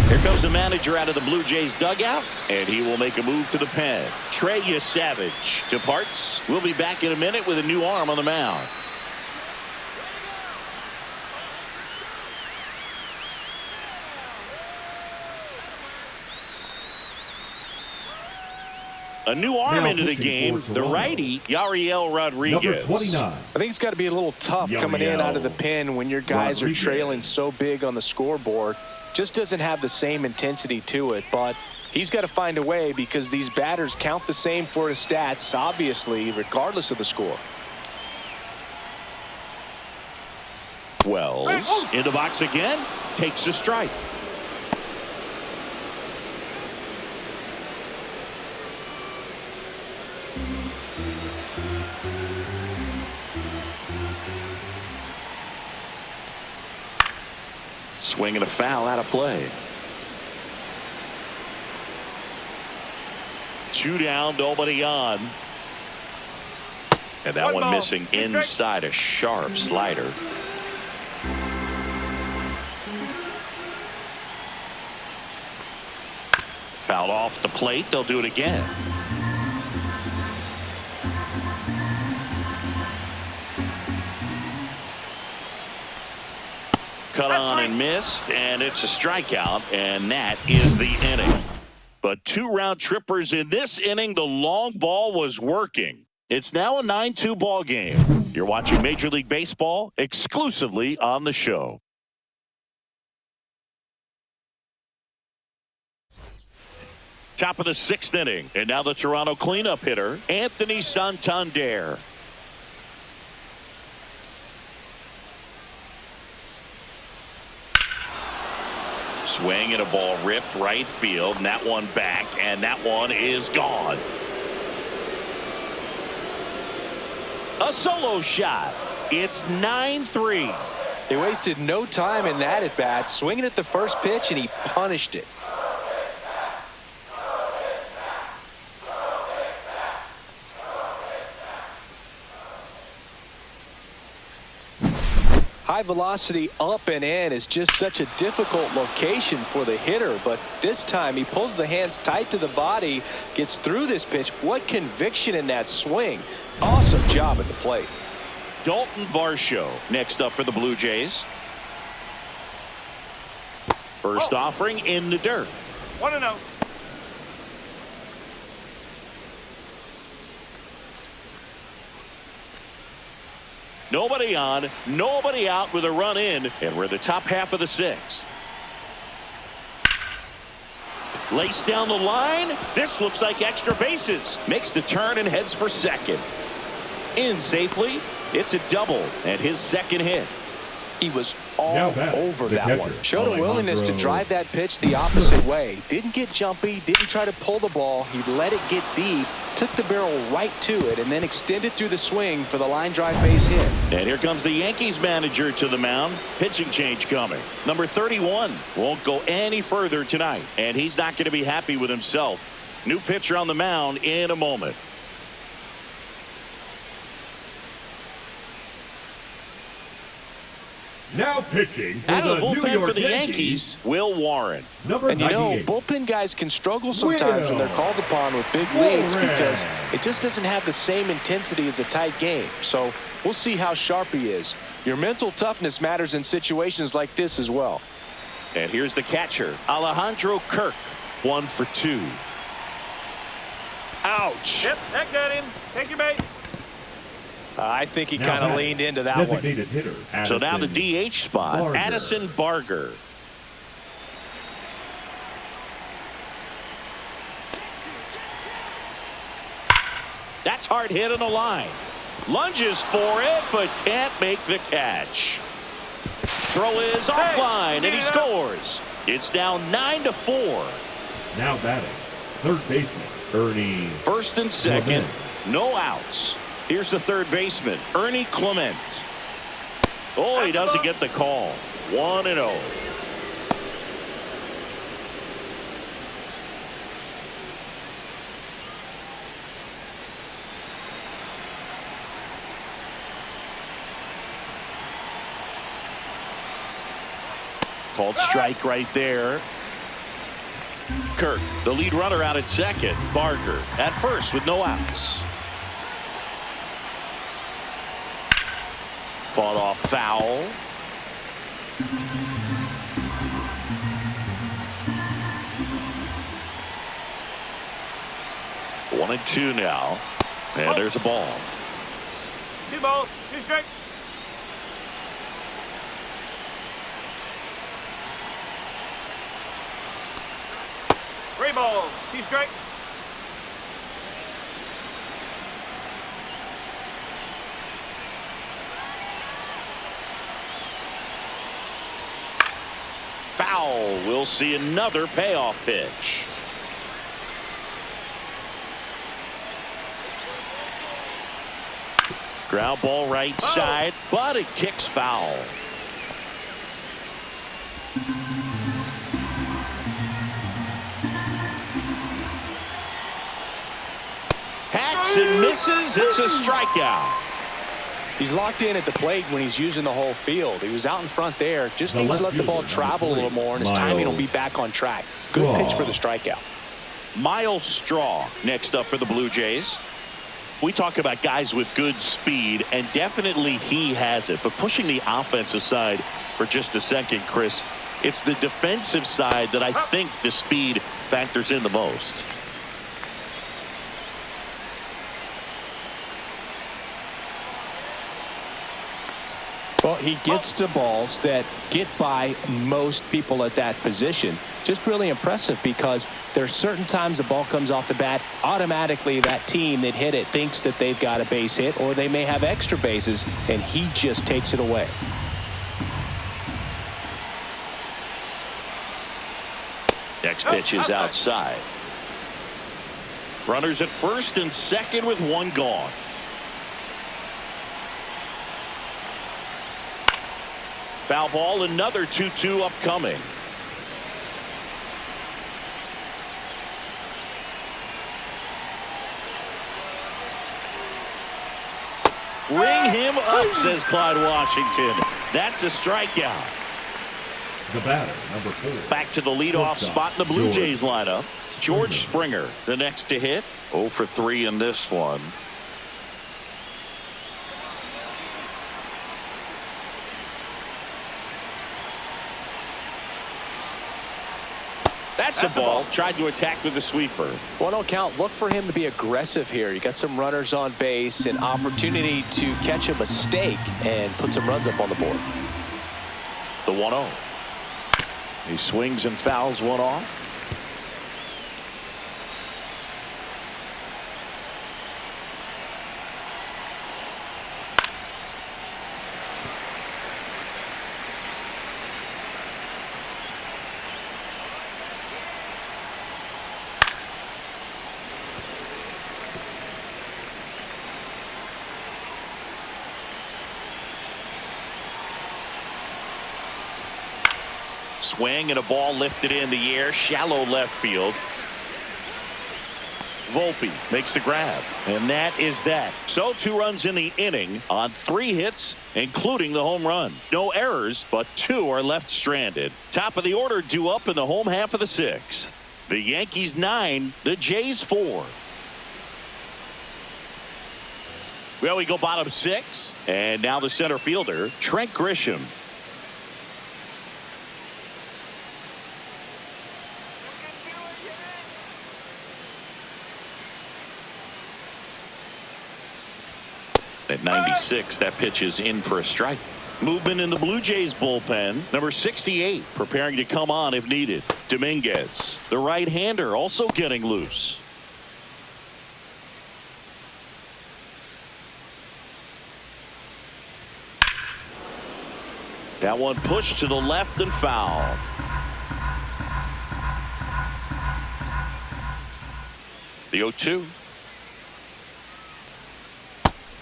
Here comes the manager out of the Blue Jays dugout, and he will make a move to the pen. Trey Savage departs. We'll be back in a minute with a new arm on the mound. A new arm Now into the game, the righty, Yariel Rodriguez. Number 29. I think it's got to be a little tough coming in out of the pen when your guys are trailing so big on the scoreboard. just doesn't have the same intensity to it, but he's got to find a way because these batters count the same for his stats, obviously, regardless of the score. Wells in the box again, takes a strike. Swing and a foul out of play. 2 down, nobody on. And that one missing inside a sharp slider. Fouled off the plate. They'll do it again. Cut on and missed, and it's a strikeout, and that is the inning. But 2 round trippers in this inning. The long ball was working. It's now a 9-2 ball game. You're watching Major League Baseball exclusively on the show. Top of the 6th inning, and now the Toronto cleanup hitter, Anthony Santander. Swing and a ball ripped right field, and that one back, and that one is gone. A solo shot. It's 9-3. They wasted no time in that at bat, swinging at the first pitch, and he punished it. High velocity up and in is just such a difficult location for the hitter, but this time he pulls the hands tight to the body, gets through this pitch. What conviction in that swing. Awesome job at the plate. Dalton Varsho next up for the Blue Jays. First offering in the dirt. 1-0. Nobody on, nobody out with a run in, and we're at the top half of the 6th. Laced down the line. This looks like extra bases. Makes the turn and heads for second. In safely. It's a double and his second hit. He was all over the that catcher, one. Showed a willingness to Alejandro. drive that pitch the opposite way. Didn't get jumpy, didn't try to pull the ball. He let it get deep, took the barrel right to it, and then extended through the swing for the line drive base hit. And here comes the Yankees manager to the mound. Pitching change coming. Number 31 won't go any further tonight, and he's not going to be happy with himself. New pitcher on the mound in a moment. Now pitching for Out of the New bullpen York for the Yankees, Yankees, Will Warren. number And you know, 98. bullpen guys can struggle sometimes when they're called upon with big leads because it just doesn't have the same intensity as a tight game. So we'll see how sharp he is. Your mental toughness matters in situations like this as well. And here's the catcher, Alejandro Kirk. 1 for 2. Ouch. Yep, that got him. Take your bait. I think he Now kind of batting, leaned into that one. designated hitter, So now the Addison DH spot, Barger. Addison Barger. That's hard hit on the line. Lunges for it, but can't make the catch. Throw is offline, and he scores. It's now 9-4. Now batting, third baseman, Ernie. First and second, Clement. no outs. Here's the third baseman, Ernie Clement. Oh, he doesn't get the call. 1-0. Called strike right there. Kirk, the lead runner, out at second. Barger at first with no outs. Fought off foul. One and two now. And there's a ball. 2 balls, 2 strikes. 3 balls, 2 strikes. Foul. We'll see another payoff pitch. Ground ball right side, but it kicks foul. Hacks and misses. It's a strikeout. He's locked in at the plate when he's using the whole field. He was out in front there. Just needs to let the ball travel a little more, and his timing will be back on track. Good pitch for the strikeout. Miles Straw next up for the Blue Jays. We talk about guys with good speed, and definitely he has it. But pushing the offense aside for just a second, Chris, it's the defensive side that I think the speed factors in the most. Well, he gets to balls that get by most people at that position. Just really impressive because there's certain times the ball comes off the bat, automatically that team that hit it thinks that they've got a base hit, or they may have extra bases, and he just takes it away. Next pitch is outside. Runners at first and second with one gone. Foul ball, another 2-2 upcoming. Ring him up, says Clyde Washington. That's a strikeout. The batter, number 4. Back to the leadoff spot in the Blue Jays lineup. George Springer, the next to hit. 0 for 3 in this one. That's a ball. Tried to attack with a sweeper. Well, don't count. Look for him to be aggressive here. You got some runners on base, an opportunity to catch a mistake and put some runs up on the board. The 1-0. He swings and fouls one off. Swing and a ball lifted in the air, shallow left field. Volpe makes the grab, and that is that. So 2 runs in the inning on 3 hits, including the home run. No errors, but 2 are left stranded. Top of the order due up in the home half of the 6th. The Yankees 9, the Jays 4. Well, we go bottom 6, and now the center fielder, Trent Grisham. At 96, that pitch is in for a strike. Movement in the Blue Jays bullpen. Number 68 preparing to come on if needed. Dominguez, the right-hander, also getting loose. That one pushed to the left and foul. The 0-2.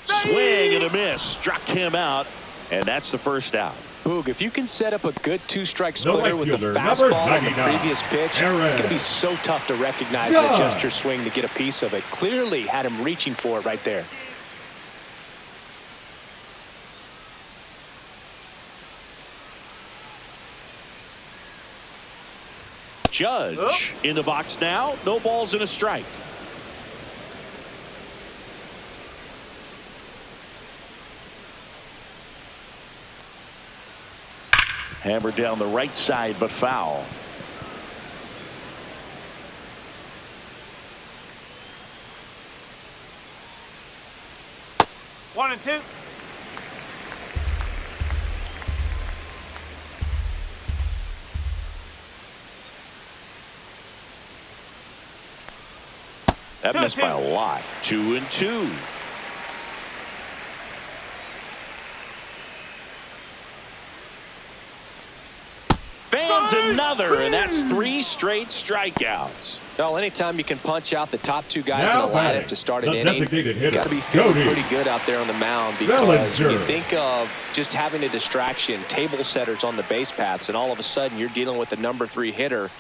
Swing and a miss. Struck him out, and that's the first out. Boog, if you can set up a good 2-strike splitter with the fastball on the previous pitch, it's going to be so tough to recognize and adjust your swing to get a piece of it. Clearly had him reaching for it right there. Judge in the box now. No balls and a strike. Hammered down the right side, but foul. One and two. That missed by a lot. 2-2. Fans another, and that's 3 straight strikeouts. Well, anytime you can punch out the top 2 guys Now in a lineup to start an the inning, designated you hitter, got to be feeling Cody pretty good out there on the mound, because when you Bellinger. think of just having a distraction, table setters on the base paths, and all of a sudden you're dealing with the number 3 hitter,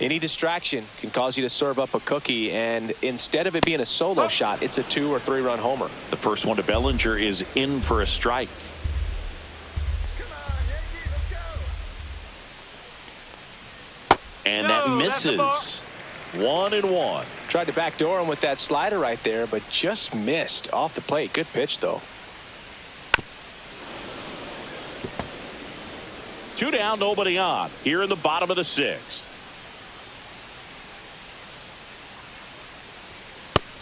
any distraction can cause you to serve up a cookie, and instead of it being a solo shot, it's a 2 or 3 run homer. The first one to Bellinger is in for a strike. And that misses. 1-1. Tried to backdoor him with that slider right there, but just missed off the plate. Good pitch, though. 2 down, nobody on. Here in the bottom of the 6th.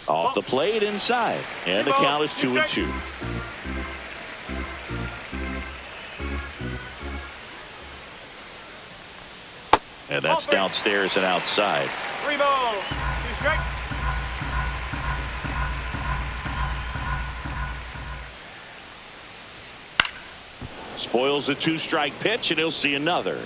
Off the plate inside. And the count is 2-2. And that's downstairs and outside. 3 balls, 2 strikes. Spoils the 2-strike pitch, and he'll see another.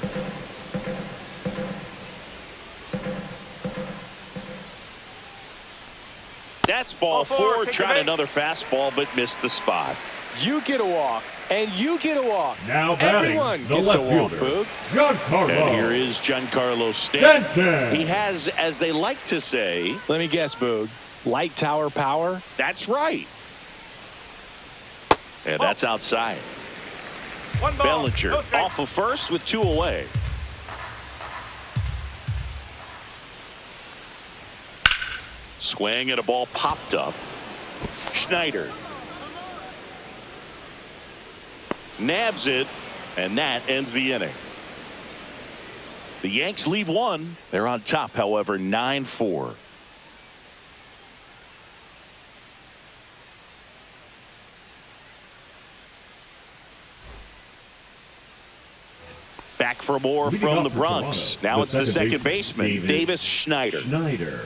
That's ball 4. Tried another fastball, but missed the spot. You get a walk, and you get a walk. Now batting, Everyone the gets left a walk, fielder, Boog. Giancarlo And here is Giancarlo Stanton. Stanton. He has, as they like to say, Let me guess, Boog. Light tower power? that's right. And that's outside. 1 ball, Bellinger no strikes. off of first with 2 away. Swing and a ball popped up. Schneider nabs it, and that ends the inning. The Yanks leave 1. They're on top, however, 9-4. Back for more Leading from off the for Bronx. Toronto, Now it's the second baseman, Davis Davis Schneider. Schneider.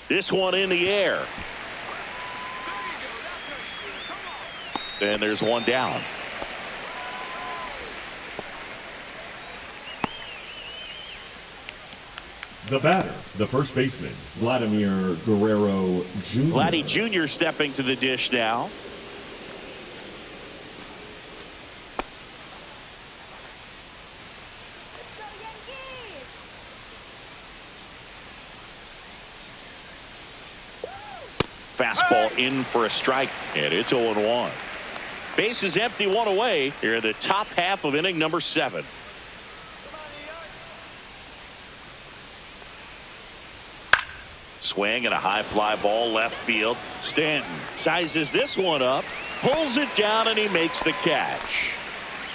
This one in the air. And there's 1 down. The batter, the first baseman, Vladimir Guerrero Jr. Vladdy Jr. stepping to the dish now. Fastball in for a strike, and it's 0-1. Bases empty, 1 away here in the top half of inning number 7. Swing and a high fly ball left field. Stanton sizes this one up, pulls it down, and he makes the catch.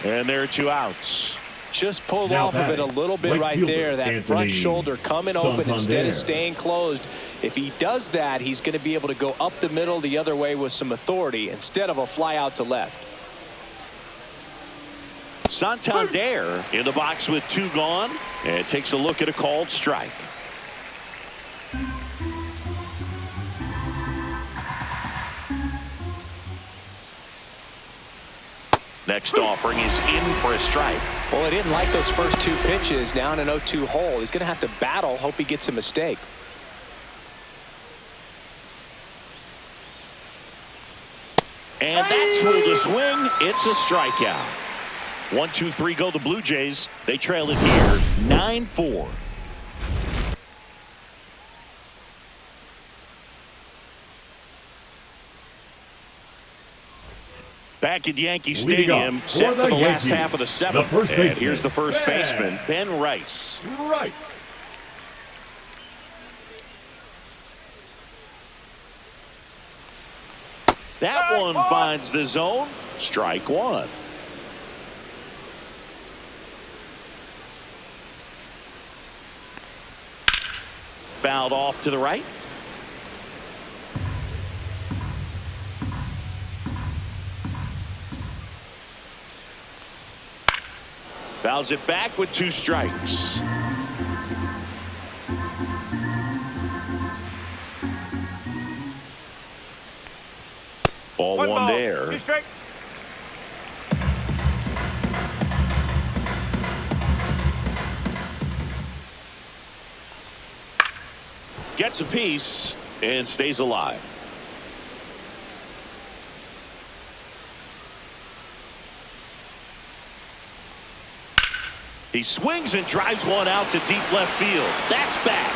And there are 2 outs. Just pulled Now off of it a batting, little bit right right fielder, there. That Anthony front shoulder coming open instead of Santander. staying closed. If he does that, he's going to be able to go up the middle the other way with some authority instead of a fly out to left. Santander in the box with 2 gone, and takes a look at a called strike. Next offering is in for a strike. Well, he didn't like those first 2 pitches. Now in an 0-2 hole, he's going to have to battle, hope he gets a mistake. And that's with the swing. It's a strikeout. 1-2-3 go the Blue Jays. They trail it here 9-4. Back at Yankee Leading Stadium, off set for for the the last Yankees, half of the 7th. the first And baseman, here's the first baseman, Ben Rice. Right. That one finds the zone. Strike 1. Fouled off to the right. Fouls it back with 2 strikes. Ball one there. 2 strikes. Gets a piece and stays alive. He swings and drives one out to deep left field. That's back.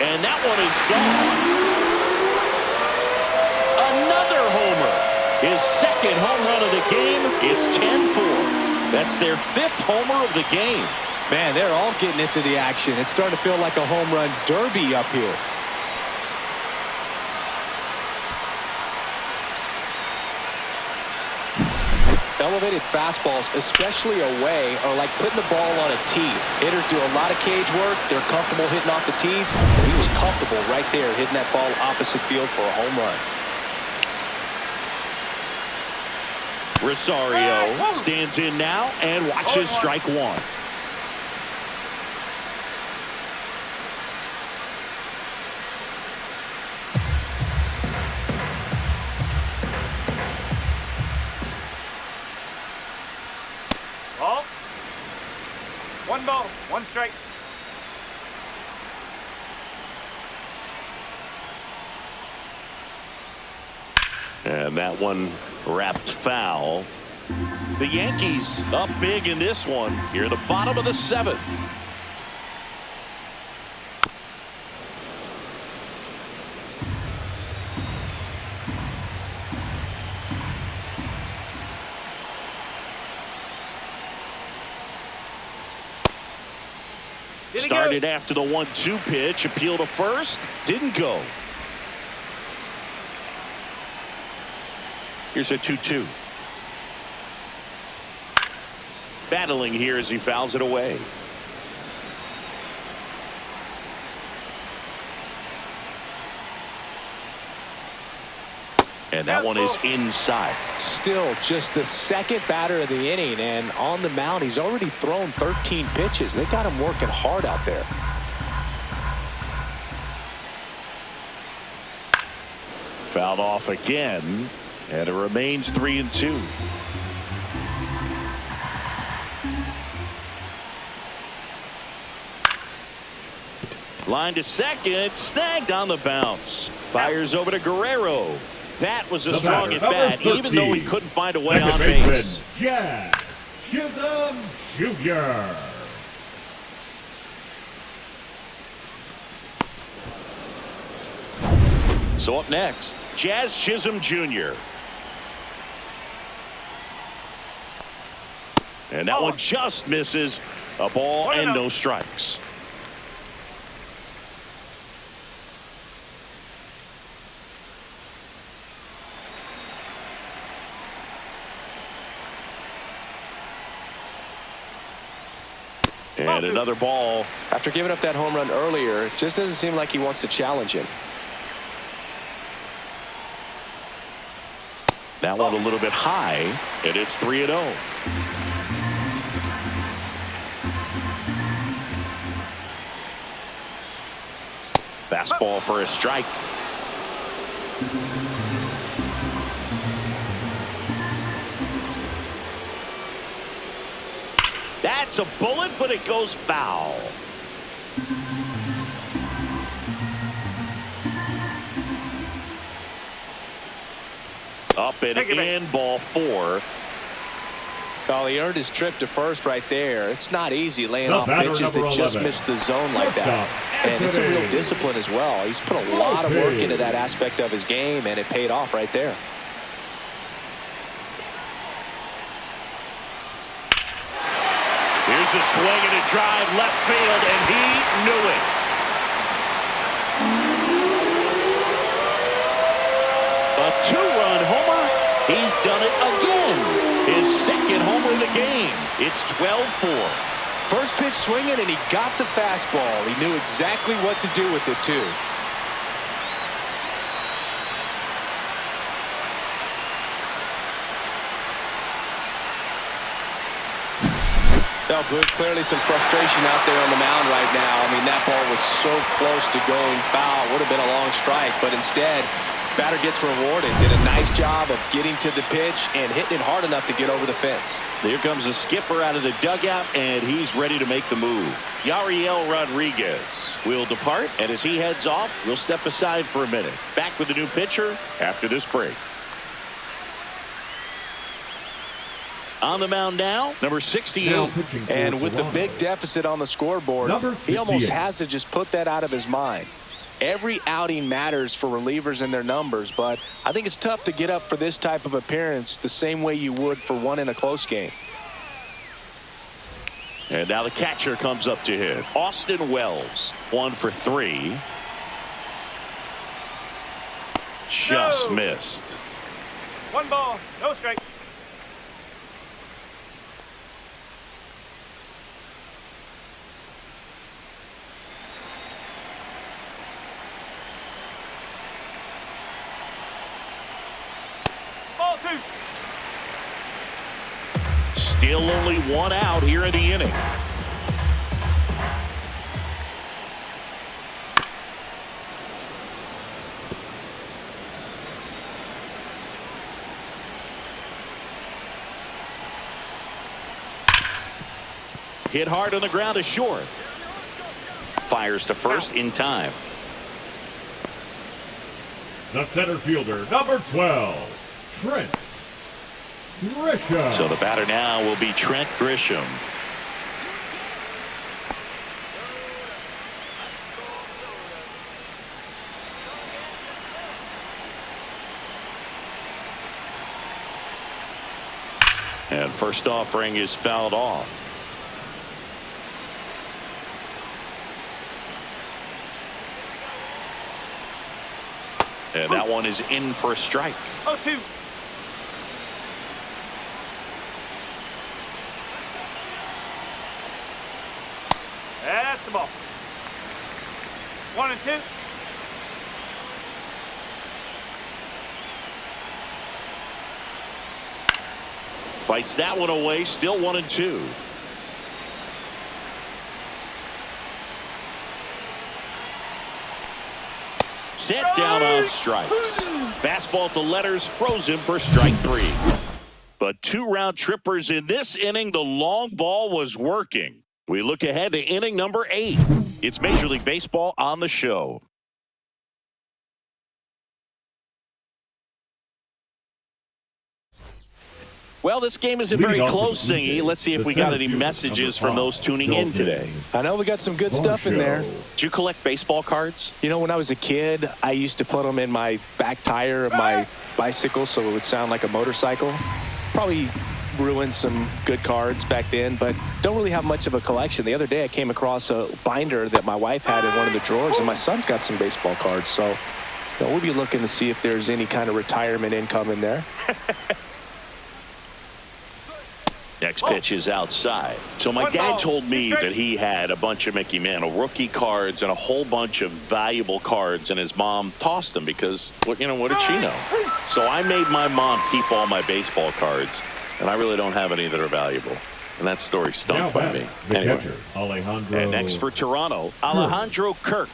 And that one is gone. Another homer. His second home run of the game. It's 10-4. That's their 5th homer of the game. Man, they're all getting into the action. It's starting to feel like a home run derby up here. Elevated fastballs, especially away, are like putting the ball on a tee. Hitters do a lot of cage work. They're comfortable hitting off the tees. He was comfortable right there hitting that ball opposite field for a home run. Rosario stands in now and watches strike one. Ball. 1 ball, 1 strike. And that one wrapped foul. The Yankees up big in this one. Here, the bottom of the 7th. Started after the 1-2 pitch. Appeal to first. Didn't go. Here's a 2-2. Battling here as he fouls it away. And that one is inside. Still just the 2nd batter of the inning, and on the mound he's already thrown 13 pitches. They got him working hard out there. Fouled off again, and it remains 3-2. Line to second, snagged on the bounce. Fires over to Guerrero. That was a strong at bat, even though he couldn't find a way on base. Jazz Chisholm Jr. So up next, Jazz Chisholm Jr. And that one just misses. A ball and no strikes. And another ball. After giving up that home run earlier, it just doesn't seem like he wants to challenge him. That one a little bit high, and it's 3-0. Fastball for a strike. That's a bullet, but it goes foul. Up and in, ball 4. Well, he earned his trip to first right there. It's not easy laying off pitches that just miss the zone like that. And it's a real discipline as well. He's put a lot of work into that aspect of his game, and it paid off right there. Here's a swing and a drive left field, and he knew it. A 2-run homer. He's done it again. His 2nd homer of the game. It's 12-4. First pitch swinging, and he got the fastball. He knew exactly what to do with it, too. Well, Boog, clearly some frustration out there on the mound right now. I mean, that ball was so close to going foul. Would have been a long strike, but instead, batter gets rewarded. Did a nice job of getting to the pitch and hitting it hard enough to get over the fence. Here comes the skipper out of the dugout, and he's ready to make the move. Yariel Rodriguez will depart, and as he heads off, we'll step aside for a minute. Back with the new pitcher after this break. On the mound now, number 68. And with the big deficit on the scoreboard, he almost has to just put that out of his mind. Every outing matters for relievers and their numbers, but I think it's tough to get up for this type of appearance the same way you would for one in a close game. And now the catcher comes up to hit. Austin Wells, 1 for 3. Just missed. 1 ball, no strike. Ball 2. Still only 1 out here in the inning. Hit hard on the ground to short. Fires to first in time. The center fielder, number 12, Trent Grisham. So the batter now will be Trent Grisham. And first offering is fouled off. And that one is in for a strike. 0-2. That's the ball. 1 and 2. Fights that one away. Still 1 and 2. Set down on strikes. Fastball to letters, froze him for strike 3. But 2 round trippers in this inning. The long ball was working. We look ahead to inning number 8. It's Major League Baseball on the show. Well, this game isn't very close, Singy. Let's see if we got any messages from those tuning in today. I know we got some good stuff in there. Did you collect baseball cards? You know, when I was a kid, I used to put them in my back tire of my bicycle so it would sound like a motorcycle. Probably ruined some good cards back then, but don't really have much of a collection. The other day I came across a binder that my wife had in one of the drawers, and my son's got some baseball cards. So we'll be looking to see if there's any kind of retirement income in there. Next pitch is outside. So my dad told me that he had a bunch of Mickey Mantle rookie cards and a whole bunch of valuable cards, and his mom tossed them because, you know, what did she know? So I made my mom keep all my baseball cards, and I really don't have any that are valuable. And that story stunk by me. Anyway. Catcher, Alejandro. And next for Toronto, Alejandro Kirk.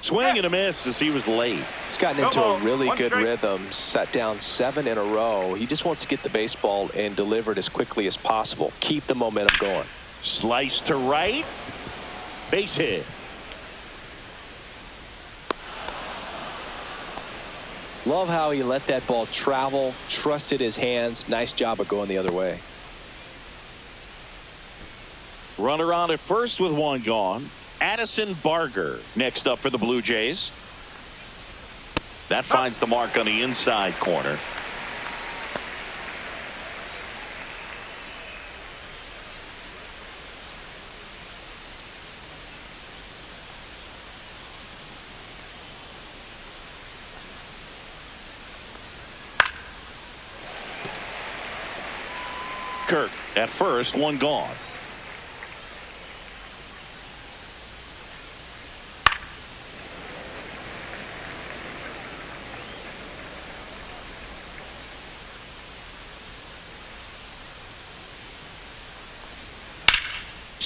Swing and a miss as he was late. He's gotten into a really good rhythm, set down 7 in a row. He just wants to get the baseball and deliver it as quickly as possible. Keep the momentum going. Slice to right. Base hit. Love how he let that ball travel, trusted his hands. Nice job of going the other way. Runner on at first with 1 gone. Addison Barger next up for the Blue Jays. That finds the mark on the inside corner. Kirk at first, 1 gone.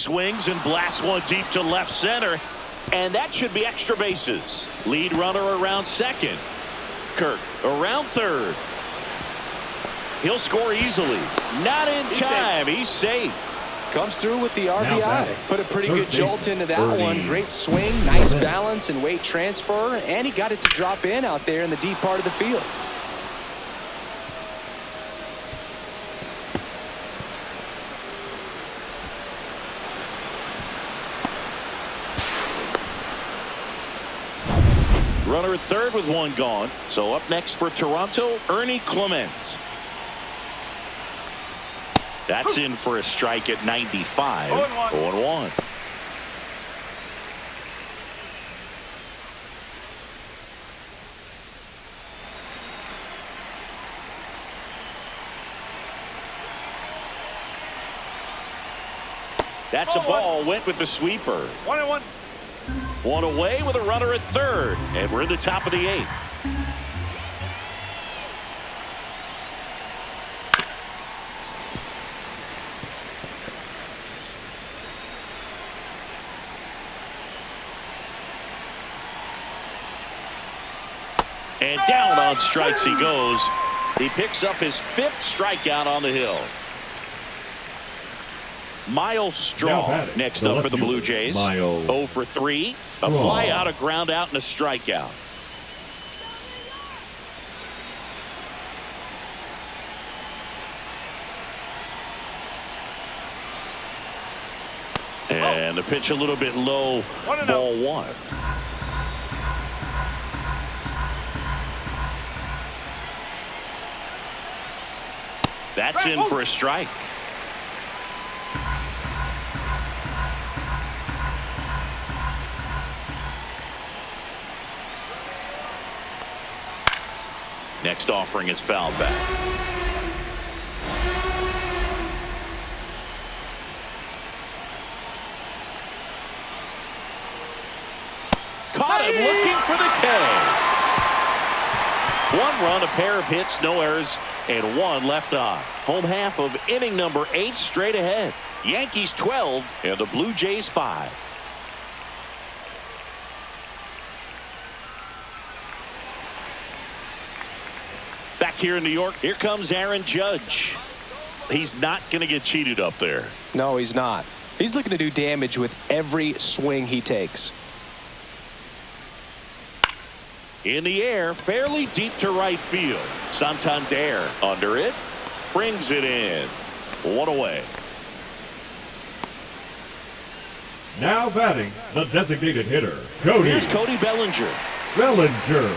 swings and blasts one deep to left center. And that should be extra bases. Lead runner around second. Kirk around third. He'll score easily. Not in time. He's safe. Comes through with the Now RBI. batting, Put a pretty third good jolt baseman, into that Bernie. one. Great swing, nice balance and weight transfer, and he got it to drop in out there in the deep part of the field. Runner at third with one gone. So up next for Toronto, Ernie Clement. That's in for a strike at 95. 0-1. That's a ball. Went with the sweeper. 1-1. One away with a runner at third. And we're in the top of the eighth. And down on strikes he goes. He picks up his 5th strikeout on the hill. Miles Straw next up for the Blue Jays. 0 for 3. A fly out, a ground out, and a strikeout. And the pitch a little bit low. Ball 1. That's in for a strike. Next offering is fouled back. Caught him looking for the K. 1 run, a pair of hits, no errors, and 1 left on. Home half of inning number 8 straight ahead. Yankees 12 and the Blue Jays 5. Back here in New York, here comes Aaron Judge. He's not going to get cheated up there. No, he's not. He's looking to do damage with every swing he takes. In the air, fairly deep to right field. Santander under it. Brings it in. 1 away. Now batting, the designated hitter, Cody. Here's Cody Bellinger. Bellinger.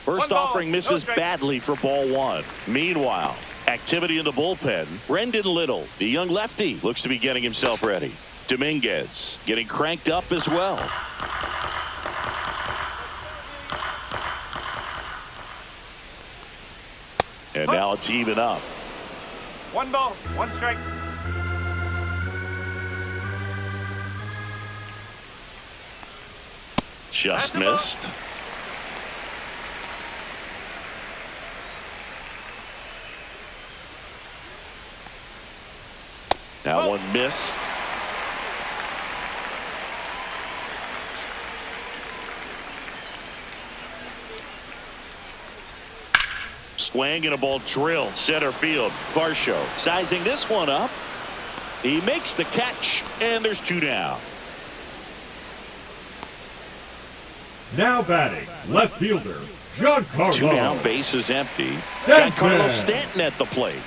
First offering misses badly for ball 1. Meanwhile, activity in the bullpen. Brendan Little, the young lefty, looks to be getting himself ready. Dominguez getting cranked up as well. And now it's even up. 1 ball, 1 strike. Just missed. That one missed. Swing and a ball drilled center field. Varsho sizing this one up. He makes the catch, and there's 2 down. Now batting, left fielder, Giancarlo. 2 down, base is empty. Stanton. Giancarlo Stanton at the plate.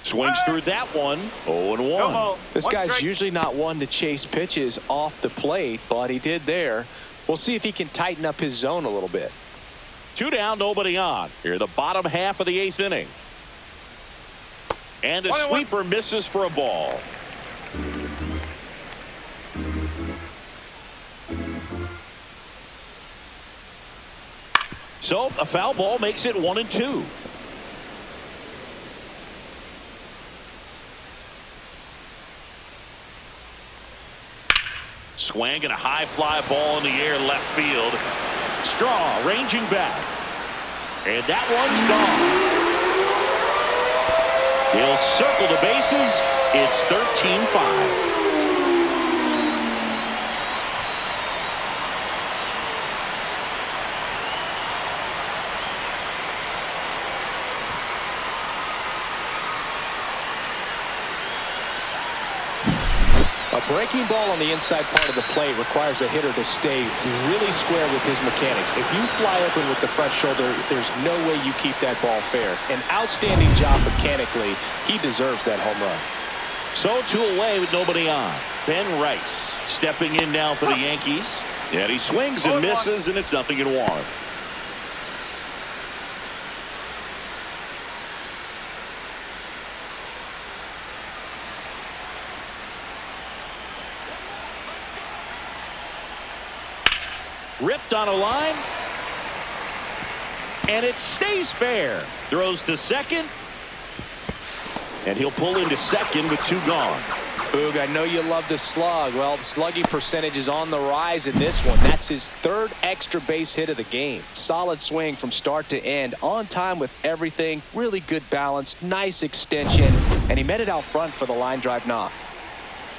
Swings through that one. 0-1. This One guy's strike. usually not one to chase pitches off the plate, but he did there. We'll see if he can tighten up his zone a little bit. 2 down, nobody on. Here, the bottom half of the 8th inning. And a 1-1. sweeper misses for a ball. So a foul ball makes it 1-2. Swing and a high fly ball in the air left field. Straw ranging back. And that one's gone. He'll circle the bases. It's 13-5. A breaking ball on the inside part of the plate requires a hitter to stay really square with his mechanics. If you fly open with the front shoulder, there's no way you keep that ball fair. An outstanding job mechanically. He deserves that home run. So 2 away with nobody on. Ben Rice stepping in now for the Yankees. And he swings and misses, and it's 0-1. Ripped on a line. And it stays fair. Throws to second. And he'll pull into second with 2 gone. Boog, I know you love the slug. Well, the slugging percentage is on the rise in this one. That's his 3rd extra base hit of the game. Solid swing from start to end. On time with everything. Really good balance. Nice extension. And he met it out front for the line drive knock.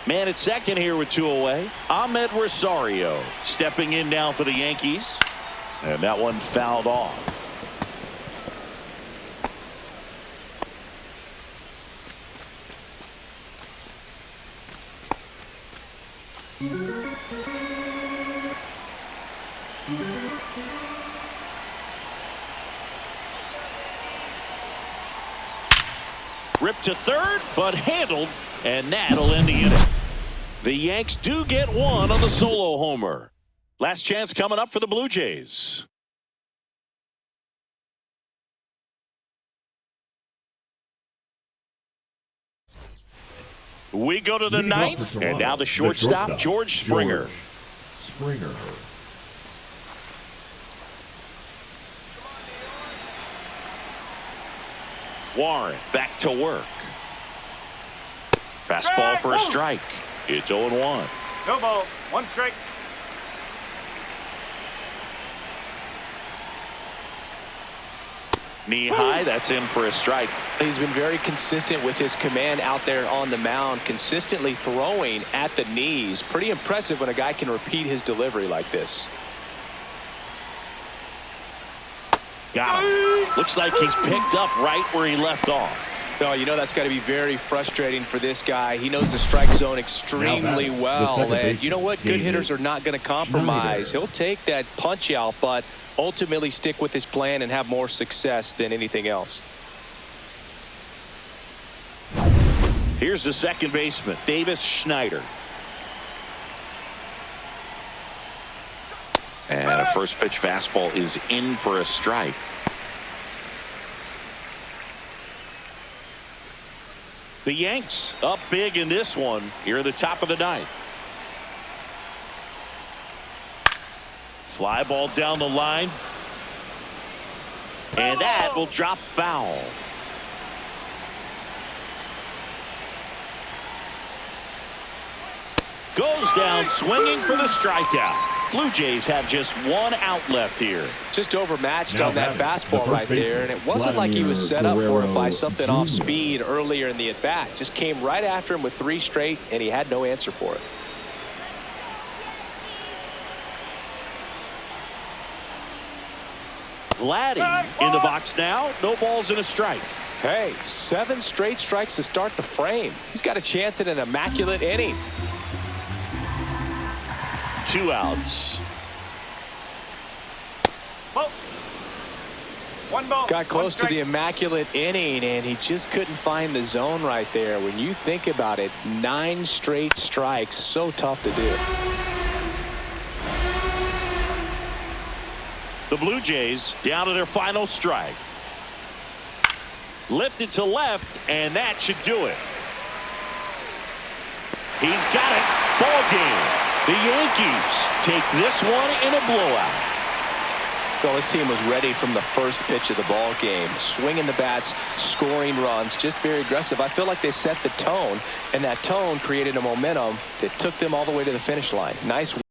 Man at second here with 2 away. Ahmed Rosario stepping in now for the Yankees. And that one fouled off. Ripped to third, but handled, and that'll end the inning. The Yanks do get one on the solo homer. Last chance coming up for the Blue Jays. We go to the ninth, and now the shortstop, George Springer. Warren back to work. Fastball for a strike. It's 0-1. No ball. 1 strike. Knee high. That's in for a strike. He's been very consistent with his command out there on the mound, consistently throwing at the knees. Pretty impressive when a guy can repeat his delivery like this. Got him. Looks like he's picked up right where he left off. Oh, you know that's got to be very frustrating for this guy. He knows the strike zone extremely well. And you know what? Good hitters are not going to compromise. He'll take that punch out, but ultimately stick with his plan and have more success than anything else. Here's the second baseman, Davis Schneider. And a first pitch fastball is in for a strike. The Yanks up big in this one here at the top of the ninth. Fly ball down the line. And that will drop foul. Goes down swinging for the strikeout. Blue Jays have just 1 out left here. Just overmatched on that fastball right there, and it wasn't like he was set up for it by something off speed earlier in the at-bat. Just came right after him with 3 straight, and he had no answer for it. Vladdy in the box now. No balls and a strike. Hey, 7 straight strikes to start the frame. He's got a chance at an immaculate inning. 2 outs. Ball. 1 ball. Got close to strike. the immaculate inning, and he just couldn't find the zone right there. When you think about it, 9 straight strikes, so tough to do. The Blue Jays down to their final strike. Lifted to left, and that should do it. He's got it. Ball game. The Yankees take this one in a blowout. Well, this team was ready from the first pitch of the ball game, swinging the bats, scoring runs, just very aggressive. I feel like they set the tone, and that tone created a momentum that took them all the way to the finish line. Nice.